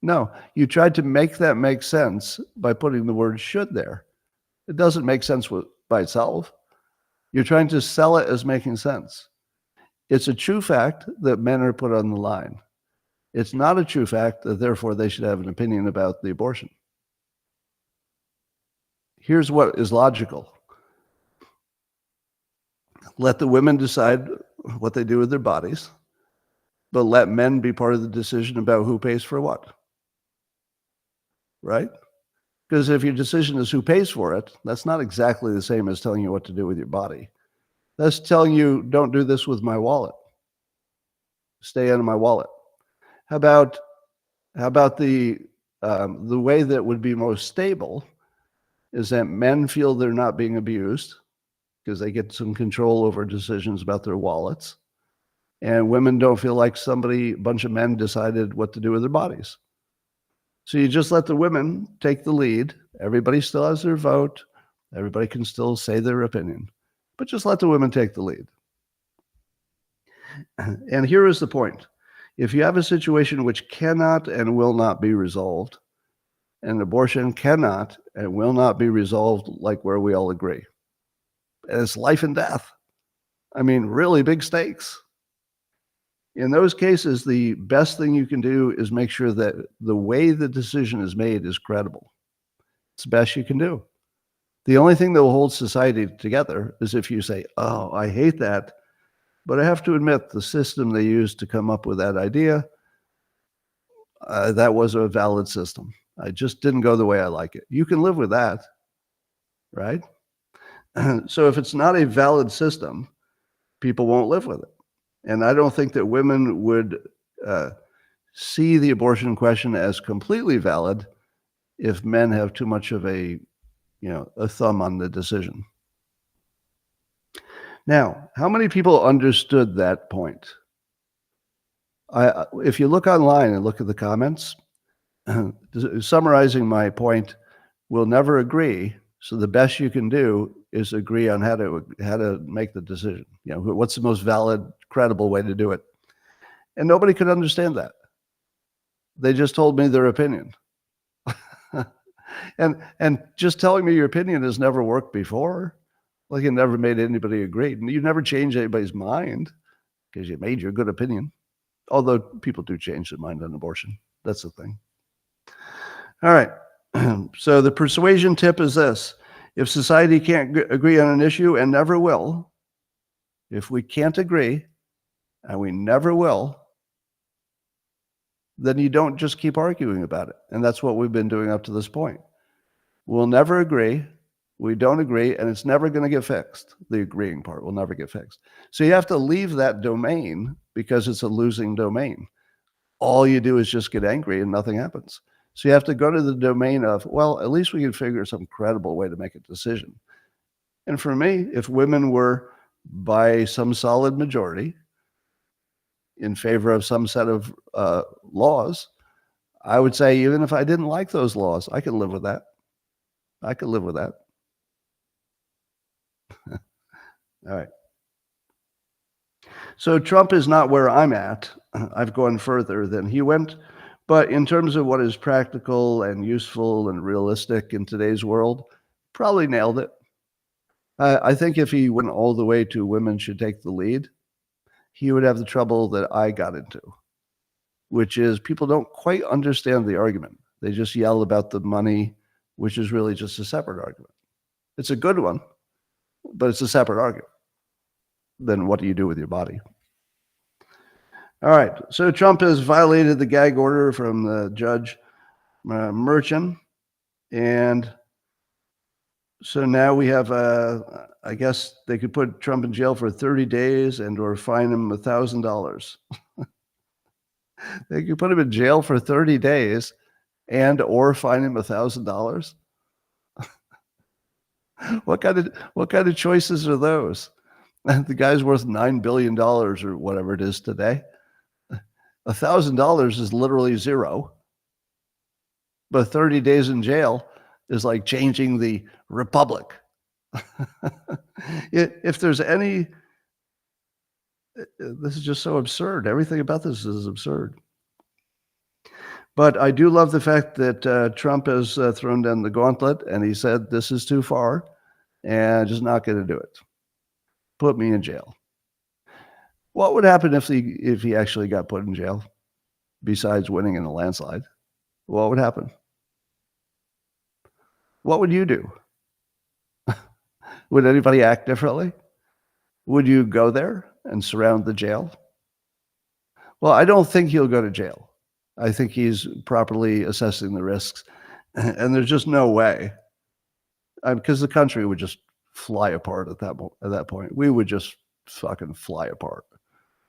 No. You tried to make that make sense by putting the word should there. It doesn't make sense by itself. You're trying to sell it as making sense. It's a true fact that men are put on the line. It's not a true fact that therefore they should have an opinion about the abortion. Here's what is logical. Let the women decide what they do with their bodies, but let men be part of the decision about who pays for what. Right? Because if your decision is who pays for it, that's not exactly the same as telling you what to do with your body. That's telling you, don't do this with my wallet. Stay out of my wallet. How about the way that would be most stable is that men feel they're not being abused because they get some control over decisions about their wallets. And women don't feel like a bunch of men decided what to do with their bodies. So you just let the women take the lead. Everybody still has their vote. Everybody can still say their opinion. But just let the women take the lead. And here is the point. If you have a situation which cannot and will not be resolved, and abortion cannot and will not be resolved like where we all agree, and it's life and death. I mean, really big stakes. In those cases, the best thing you can do is make sure that the way the decision is made is credible. It's the best you can do. The only thing that will hold society together is if you say, oh, I hate that, but I have to admit the system they used to come up with that idea, that was a valid system. I just didn't go the way I like it. You can live with that, right? So if it's not a valid system, people won't live with it. And I don't think that women would see the abortion question as completely valid if men have too much of a thumb on the decision. Now, how many people understood that point? If you look online and look at the comments, summarizing my point, we'll never agree. So the best you can do is agree on how to make the decision. What's the most valid, credible way to do it? And nobody could understand that. They just told me their opinion. And just telling me your opinion has never worked before. Like, it never made anybody agree. You never change anybody's mind because you made your good opinion. Although people do change their mind on abortion. That's the thing. All right. So the persuasion tip is this. If society can't agree on an issue and never will, if we can't agree, and we never will, then you don't just keep arguing about it. And that's what we've been doing up to this point. We'll never agree. We don't agree, and it's never going to get fixed. The agreeing part will never get fixed. So you have to leave that domain because it's a losing domain. All you do is just get angry and nothing happens. So you have to go to the domain of, well, at least we can figure some credible way to make a decision. And for me, if women were by some solid majority in favor of some set of laws, I would say, even if I didn't like those laws, I could live with that. I could live with that. All right. So Trump is not where I'm at. I've gone further than he went. But in terms of what is practical and useful and realistic in today's world, probably nailed it. I think if he went all the way to women should take the lead, he would have the trouble that I got into, which is people don't quite understand the argument. They just yell about the money, which is really just a separate argument. It's a good one, but it's a separate argument. Then what do you do with your body? All right, so Trump has violated the gag order from the judge Merchan, and so now we have, I guess they could put Trump in jail for 30 days and or fine him $1,000. They could put him in jail for 30 days and or fine him $1,000. What kind of choices are those? The guy's worth $9 billion or whatever it is today. $1,000 is literally zero. But 30 days in jail is like changing the republic. If there's any, this is just so absurd. Everything about this is absurd. But I do love the fact that Trump has thrown down the gauntlet and he said, this is too far and just not going to do it. Put me in jail. What would happen if he actually got put in jail besides winning in a landslide? What would happen? What would you do? Would anybody act differently? Would you go there and surround the jail? Well, I don't think he'll go to jail. I think he's properly assessing the risks. And there's just no way. Because the country would just fly apart at that point. We would just fucking fly apart.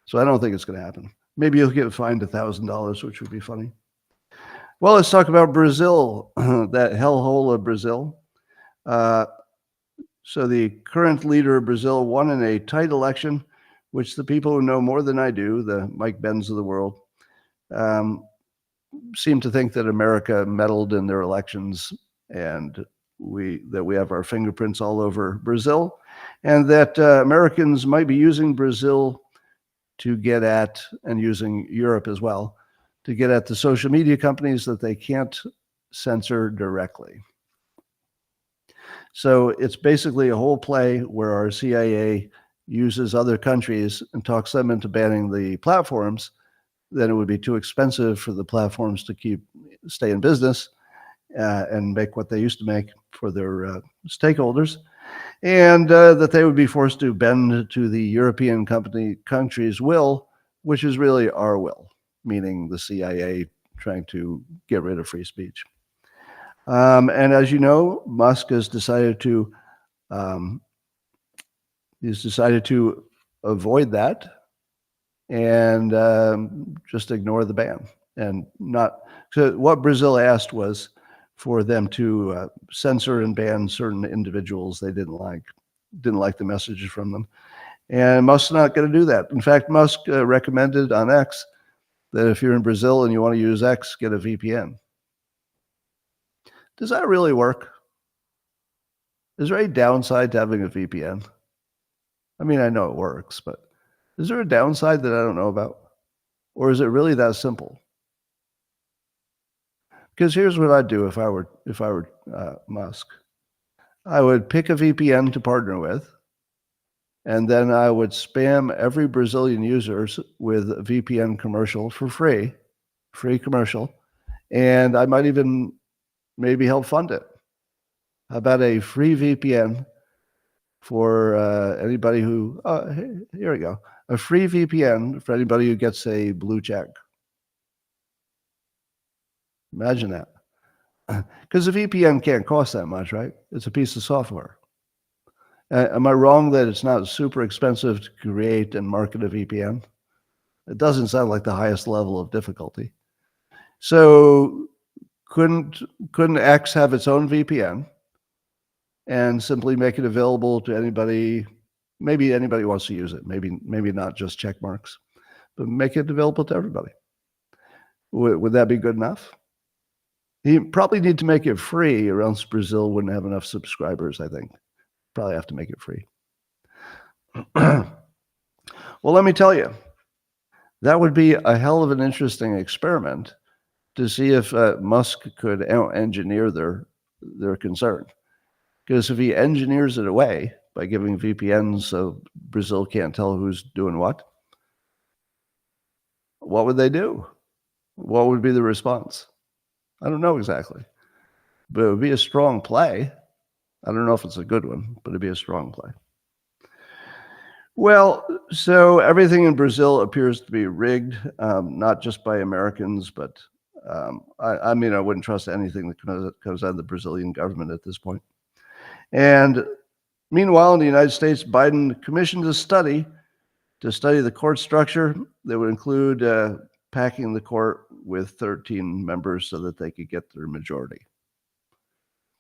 So I don't think it's going to happen. Maybe he'll get fined $1,000, which would be funny. Well, let's talk about Brazil, that hellhole of Brazil. So the current leader of Brazil won in a tight election, which the people who know more than I do, the Mike Benns of the world, seem to think that America meddled in their elections and that we have our fingerprints all over Brazil, and that Americans might be using Brazil to get at, and using Europe as well, to get at the social media companies that they can't censor directly. So it's basically a whole play where our CIA uses other countries and talks them into banning the platforms. Then it would be too expensive for the platforms to stay in business and make what they used to make for their stakeholders, and that they would be forced to bend to the European country's will, which is really our will, meaning the CIA trying to get rid of free speech. And as you know, Musk has decided to avoid that and just ignore the ban. And not, so what Brazil asked was for them to censor and ban certain individuals they didn't like the messages from them. And Musk's not going to do that. In fact, Musk recommended on X that if you're in Brazil and you want to use X, get a VPN. Does that really work? Is there any downside to having a VPN? I mean, I know it works, but is there a downside that I don't know about? Or is it really that simple? Because here's what I'd do if I were Musk. I would pick a VPN to partner with, and then I would spam every Brazilian user with a VPN commercial for free commercial, and I might even maybe help fund it. How about a free VPN for anybody who, here we go, a free VPN for anybody who gets a blue check. Imagine that. Because a VPN can't cost that much, right? It's a piece of software. Am I wrong that it's not super expensive to create and market a VPN? It doesn't sound like the highest level of difficulty. So couldn't X have its own VPN and simply make it available to anybody? Maybe anybody wants to use it. Maybe not just check marks, but make it available to everybody. Would that be good enough? You probably need to make it free, or else Brazil wouldn't have enough subscribers, I think. Probably have to make it free. Well, let me tell you, that would be a hell of an interesting experiment to see if Musk could engineer their concern. Because if he engineers it away by giving VPNs so Brazil can't tell who's doing what would they do? What would be the response? I don't know exactly, but it would be a strong play. I don't know if it's a good one, but it'd be a strong play. Well, so everything in Brazil appears to be rigged, not just by Americans, but I mean, I wouldn't trust anything that comes out of the Brazilian government at this point. And meanwhile, in the United States, Biden commissioned a study to study the court structure that would include packing the court with 13 members so that they could get their majority.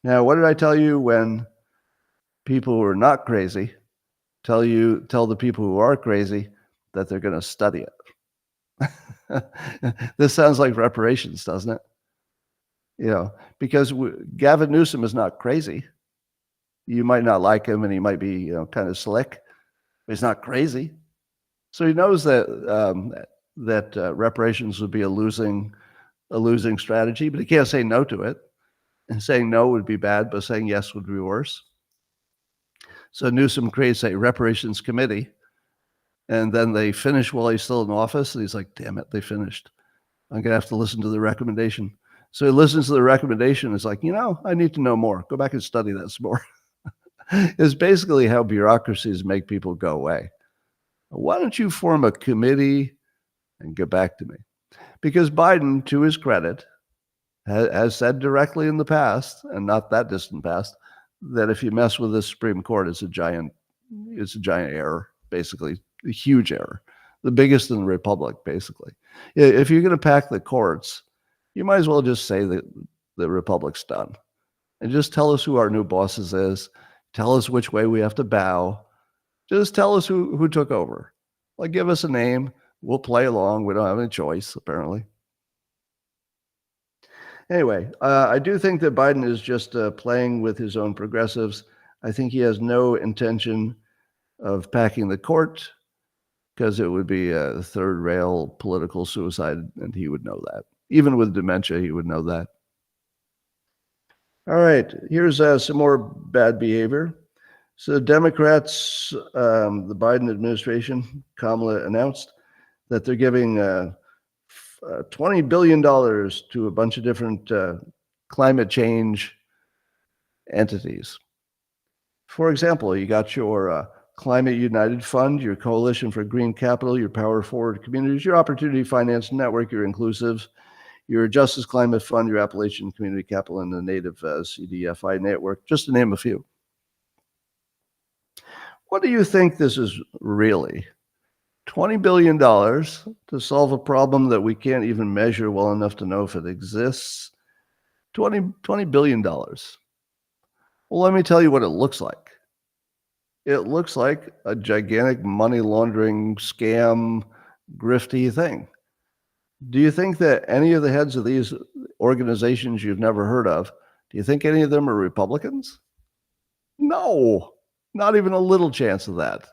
Now, what did I tell you when people who are not crazy tell the people who are crazy that they're going to study it? This sounds like reparations, doesn't it? You know, because Gavin Newsom is not crazy. You might not like him, and he might be, kind of slick, but he's not crazy. So he knows that reparations would be a losing strategy, but he can't say no to it. And saying no would be bad, but saying yes would be worse. So Newsom creates a reparations committee, and then they finish while he's still in office. And he's like, damn it, they finished. I'm going to have to listen to the recommendation. So he listens to the recommendation. It's like, I need to know more. Go back and study that some more. It's basically how bureaucracies make people go away. Why don't you form a committee and get back to me? Because Biden, to his credit, has said directly in the past, and not that distant past, that if you mess with the Supreme Court, it's a giant error, basically, a huge error, the biggest in the Republic, basically. If you're going to pack the courts, you might as well just say that the Republic's done, and just tell us who our new bosses is, tell us which way we have to bow, just tell us who took over. Like, give us a name, we'll play along. We don't have any choice, apparently. Anyway, I do think that Biden is just playing with his own progressives. I think he has no intention of packing the court, because it would be a third rail political suicide, and he would know that. Even with dementia, he would know that. All right, here's some more bad behavior. So Democrats, the Biden administration, Kamala announced that they're giving $20 billion to a bunch of different climate change entities. For example, you got your Climate United Fund, your Coalition for Green Capital, your Power Forward Communities, your Opportunity Finance Network, your Inclusives, your Justice Climate Fund, your Appalachian Community Capital, and the Native CDFI Network, just to name a few. What do you think this is really? $20 billion to solve a problem that we can't even measure well enough to know if it exists? $20 billion. Well, let me tell you what it looks like. It looks like a gigantic money laundering scam, grifty thing. Do you think that any of the heads of these organizations you've never heard of, do you think any of them are Republicans? No, not even a little chance of that.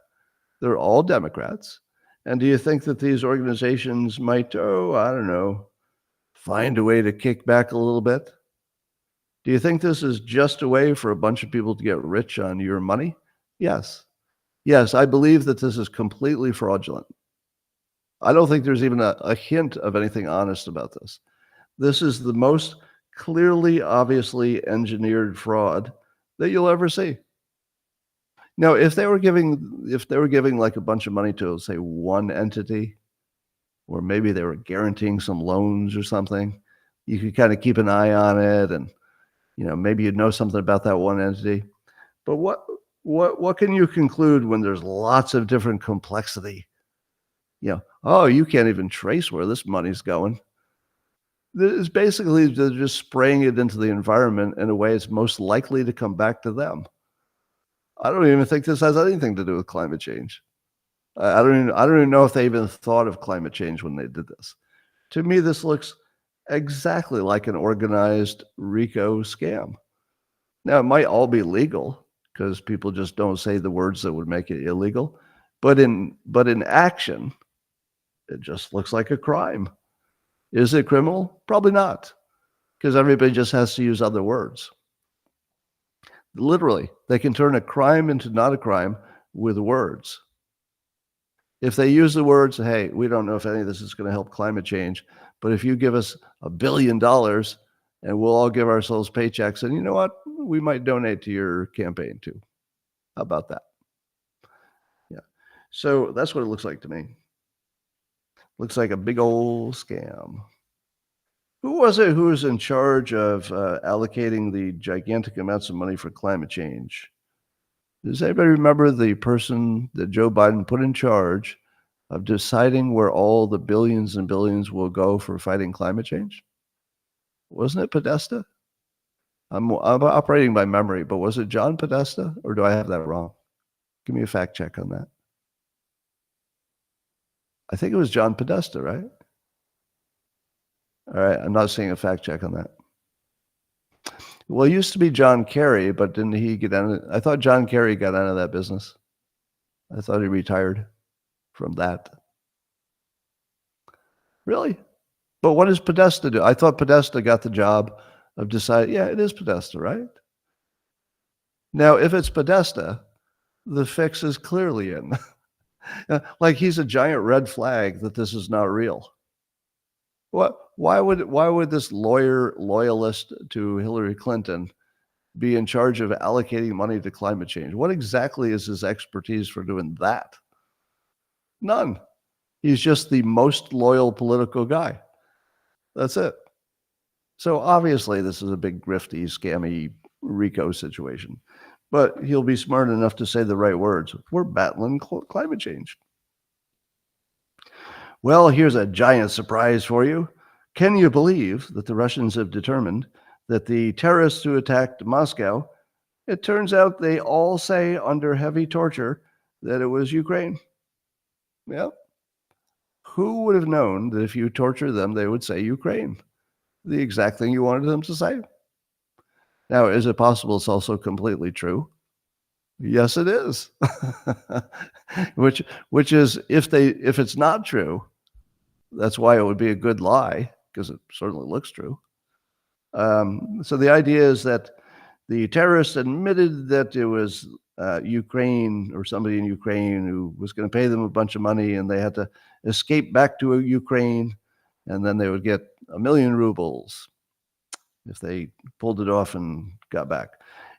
They're all Democrats. And do you think that these organizations might, find a way to kick back a little bit? Do you think this is just a way for a bunch of people to get rich on your money? Yes. Yes, I believe that this is completely fraudulent. I don't think there's even a hint of anything honest about this. This is the most clearly, obviously engineered fraud that you'll ever see. Now, if they were giving like a bunch of money to, say, one entity, or maybe they were guaranteeing some loans or something, you could kind of keep an eye on it, and maybe you'd know something about that one entity. But what can you conclude when there's lots of different complexity? Oh, you can't even trace where this money's going. It's basically they're just spraying it into the environment in a way it's most likely to come back to them. I don't even think this has anything to do with climate change. I don't even know if they even thought of climate change when they did this. To me, this looks exactly like an organized RICO scam. Now, it might all be legal because people just don't say the words that would make it illegal. But in action, it just looks like a crime. Is it criminal? Probably not, because everybody just has to use other words. Literally, they can turn a crime into not a crime with words. If they use the words, hey, we don't know if any of this is going to help climate change, but if you give us $1 billion and we'll all give ourselves paychecks, and you know what? We might donate to your campaign too. How about that? Yeah. So that's what it looks like to me. Looks like a big old scam. Who was it who was in charge of allocating the gigantic amounts of money for climate change? Does anybody remember the person that Joe Biden put in charge of deciding where all the billions and billions will go for fighting climate change? Wasn't it Podesta? I'm operating by memory, but was it John Podesta, or do I have that wrong? Give me a fact check on that. I think it was John Podesta, right? All right, I'm not seeing a fact check on that. Well, it used to be John Kerry, but didn't he get out of it? I thought John Kerry got out of that business. I thought he retired from that. Really? But what does Podesta do? I thought Podesta got the job of deciding, yeah, it is Podesta, right? Now, if it's Podesta, the fix is clearly in. Like he's a giant red flag that this is not real. Why would this loyalist to Hillary Clinton be in charge of allocating money to climate change? What exactly is his expertise for doing that? None. He's just the most loyal political guy. That's it. So obviously this is a big grifty, scammy RICO situation. But he'll be smart enough to say the right words. We're battling climate change. Well, here's a giant surprise for you. Can you believe that the Russians have determined that the terrorists who attacked Moscow, it turns out they all say under heavy torture that it was Ukraine? Yep. Who would have known that if you torture them, they would say Ukraine? The exact thing you wanted them to say. Now, is it possible it's also completely true? Yes, it is. which is if it's not true, that's why it would be a good lie, because it certainly looks true. So the idea is that the terrorists admitted that it was Ukraine or somebody in Ukraine who was going to pay them a bunch of money, and they had to escape back to Ukraine, and then they would get 1 million rubles if they pulled it off and got back.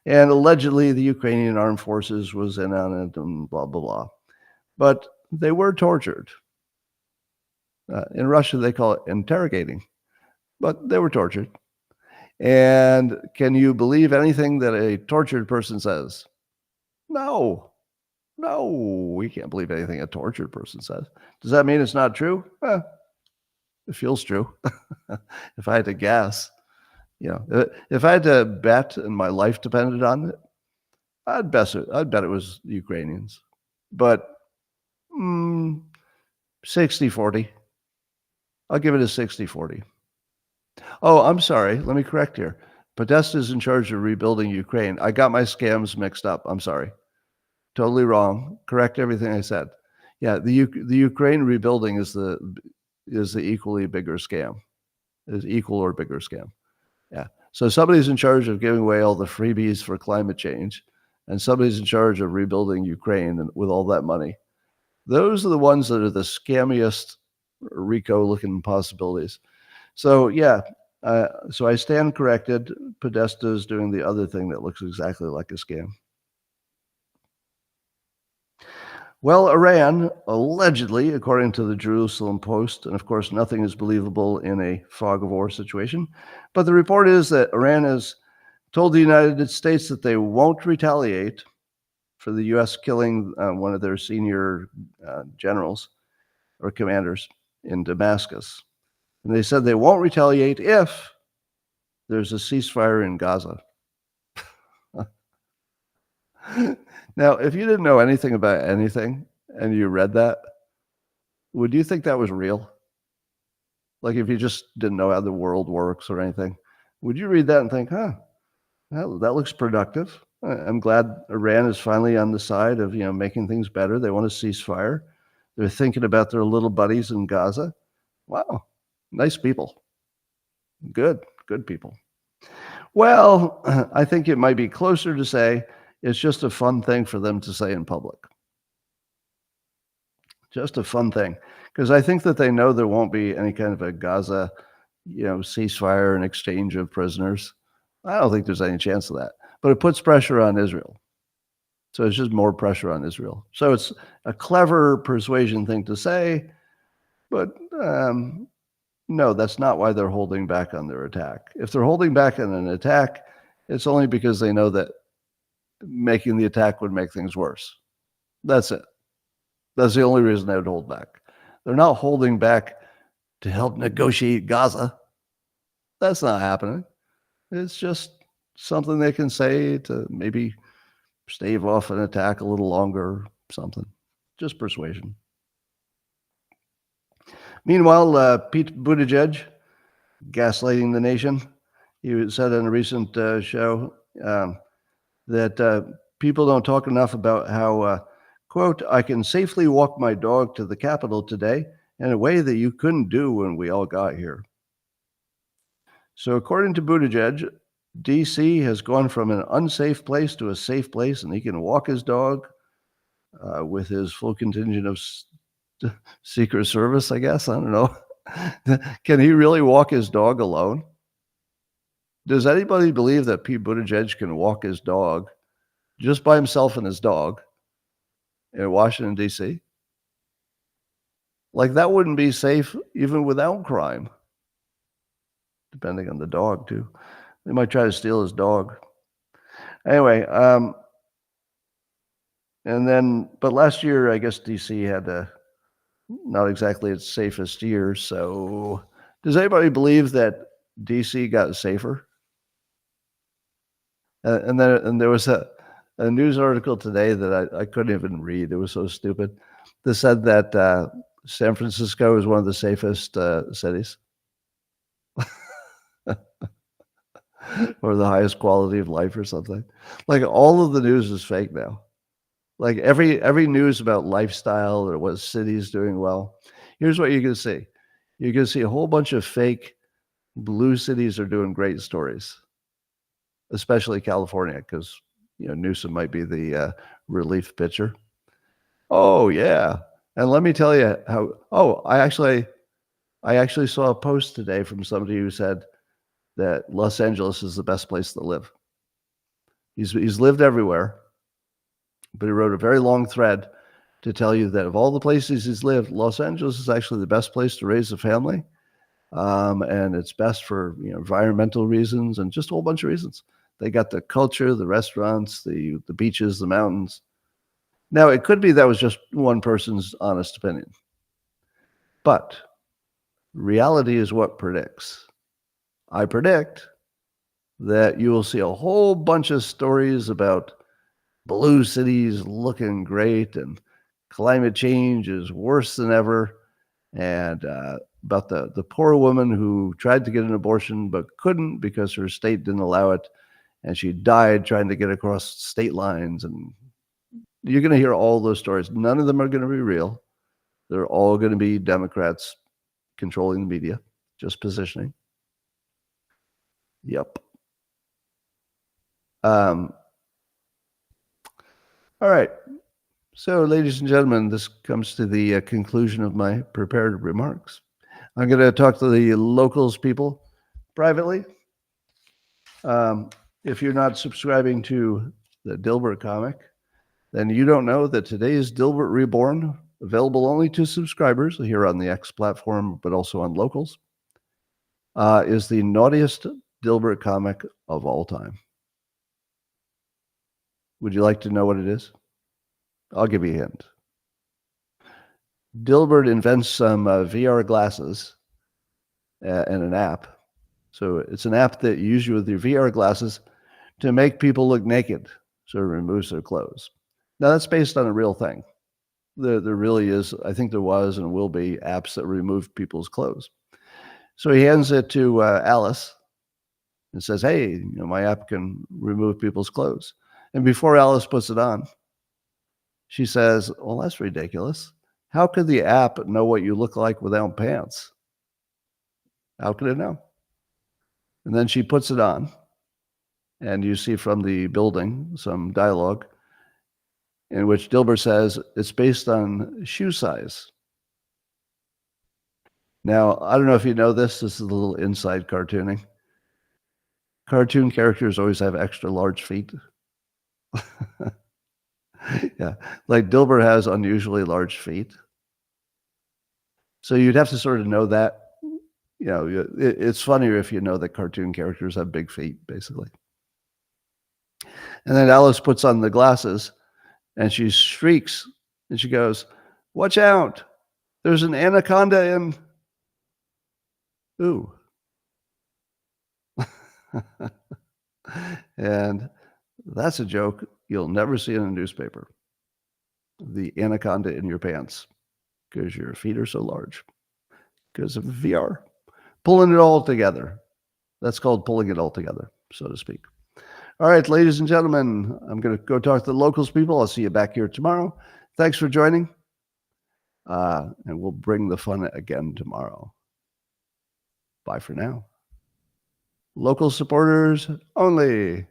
And allegedly the Ukrainian armed forces was in on it and blah, blah, blah. But they were tortured. In Russia, they call it interrogating, but they were tortured. And can you believe anything that a tortured person says? No, we can't believe anything a tortured person says. Does that mean it's not true? It feels true. If I had to guess, if I had to bet and my life depended on it, I'd bet it was the Ukrainians. But 60-40. I'll give it a 60-40. Oh, I'm sorry. Let me correct here. Podesta is in charge of rebuilding Ukraine. I got my scams mixed up. I'm sorry. Totally wrong. Correct everything I said. Yeah, the Ukraine rebuilding is the equally bigger scam. is equal or bigger scam. Yeah. So somebody's in charge of giving away all the freebies for climate change, and somebody's in charge of rebuilding Ukraine with all that money. Those are the ones that are the scammiest RICO-looking possibilities. So yeah, so I stand corrected. Podesta is doing the other thing that looks exactly like a scam. Well, Iran, allegedly, according to the Jerusalem Post, and of course nothing is believable in a fog of war situation, but the report is that Iran has told the United States that they won't retaliate for the U.S. killing one of their senior generals or commanders in Damascus. And they said they won't retaliate if there's a ceasefire in Gaza. Now, if you didn't know anything about anything and you read that, would you think that was real? Like if you just didn't know how the world works or anything, would you read that and think, huh, that looks productive? I'm glad Iran is finally on the side of, making things better. They want a ceasefire. They're thinking about their little buddies in Gaza. Wow, nice people. Good people. Well, I think it might be closer to say it's just a fun thing for them to say in public. Just a fun thing. Because I think that they know there won't be any kind of a Gaza, ceasefire and exchange of prisoners. I don't think there's any chance of that. But it puts pressure on Israel. So it's just more pressure on Israel. So it's a clever persuasion thing to say, but no, that's not why they're holding back on their attack. If they're holding back on an attack, it's only because they know that making the attack would make things worse. That's it. That's the only reason they would hold back. They're not holding back to help negotiate Gaza. That's not happening. It's just something they can say to maybe stave off an attack a little longer, something. Just persuasion. Meanwhile, Pete Buttigieg, gaslighting the nation, he said in a recent show that people don't talk enough about how, quote, I can safely walk my dog to the Capitol today in a way that you couldn't do when we all got here. So according to Buttigieg, D.C. has gone from an unsafe place to a safe place, and he can walk his dog with his full contingent of Secret Service, I guess. I don't know. Can he really walk his dog alone? Does anybody believe that Pete Buttigieg can walk his dog just by himself and his dog in Washington, D.C.? Like, that wouldn't be safe even without crime, depending on the dog, too. They might try to steal his dog. Anyway, but last year, I guess D.C. had not exactly its safest year. So does anybody believe that D.C. got safer? And there was a news article today that I couldn't even read. It was so stupid. They said that San Francisco is one of the safest cities. Or the highest quality of life or something. Like, all of the news is fake now. Like every news about lifestyle or what city's doing well. Here's what you're going to see. You're going to see a whole bunch of fake blue cities are doing great stories, especially California, because Newsom might be the relief pitcher. Oh yeah, and let me tell you how. Oh, I actually saw a post today from somebody who said that Los Angeles is the best place to live. He's lived everywhere, but he wrote a very long thread to tell you that of all the places he's lived, Los Angeles is actually the best place to raise a family. And it's best for environmental reasons and just a whole bunch of reasons. They got the culture, the restaurants, the beaches, the mountains. Now, it could be that was just one person's honest opinion. But reality is what predicts. I predict that you will see a whole bunch of stories about blue cities looking great and climate change is worse than ever, and about the poor woman who tried to get an abortion but couldn't because her state didn't allow it, and she died trying to get across state lines. And you're going to hear all those stories. None of them are going to be real. They're all going to be Democrats controlling the media, just positioning. Yep. All right. So, ladies and gentlemen, this comes to the conclusion of my prepared remarks. I'm going to talk to the locals people privately. If you're not subscribing to the Dilbert comic, then you don't know that today's Dilbert Reborn, available only to subscribers here on the X platform, but also on locals, is the naughtiest Dilbert comic of all time. Would you like to know what it is? I'll give you a hint. Dilbert invents some VR glasses and an app. So it's an app that you use with your VR glasses to make people look naked. So it removes their clothes. Now that's based on a real thing. There really is, I think there was and will be apps that remove people's clothes. So he hands it to Alice and says, hey, my app can remove people's clothes. And before Alice puts it on, she says, well, that's ridiculous. How could the app know what you look like without pants? How could it know? And then she puts it on, and you see from the building some dialogue in which Dilbert says it's based on shoe size. Now, I don't know if you know this. This is a little inside cartooning. Cartoon characters always have extra large feet. Yeah, like Dilbert has unusually large feet. So you'd have to sort of know that. It's funnier if you know that cartoon characters have big feet, basically. And then Alice puts on the glasses, and she shrieks, and she goes, watch out, there's an anaconda in... Ooh. And that's a joke you'll never see in a newspaper. The anaconda in your pants, because your feet are so large, because of VR. Pulling it all together. That's called pulling it all together, so to speak. All right, ladies and gentlemen, I'm going to go talk to the locals people. I'll see you back here tomorrow. Thanks for joining. And we'll bring the fun again tomorrow. Bye for now. Local supporters only.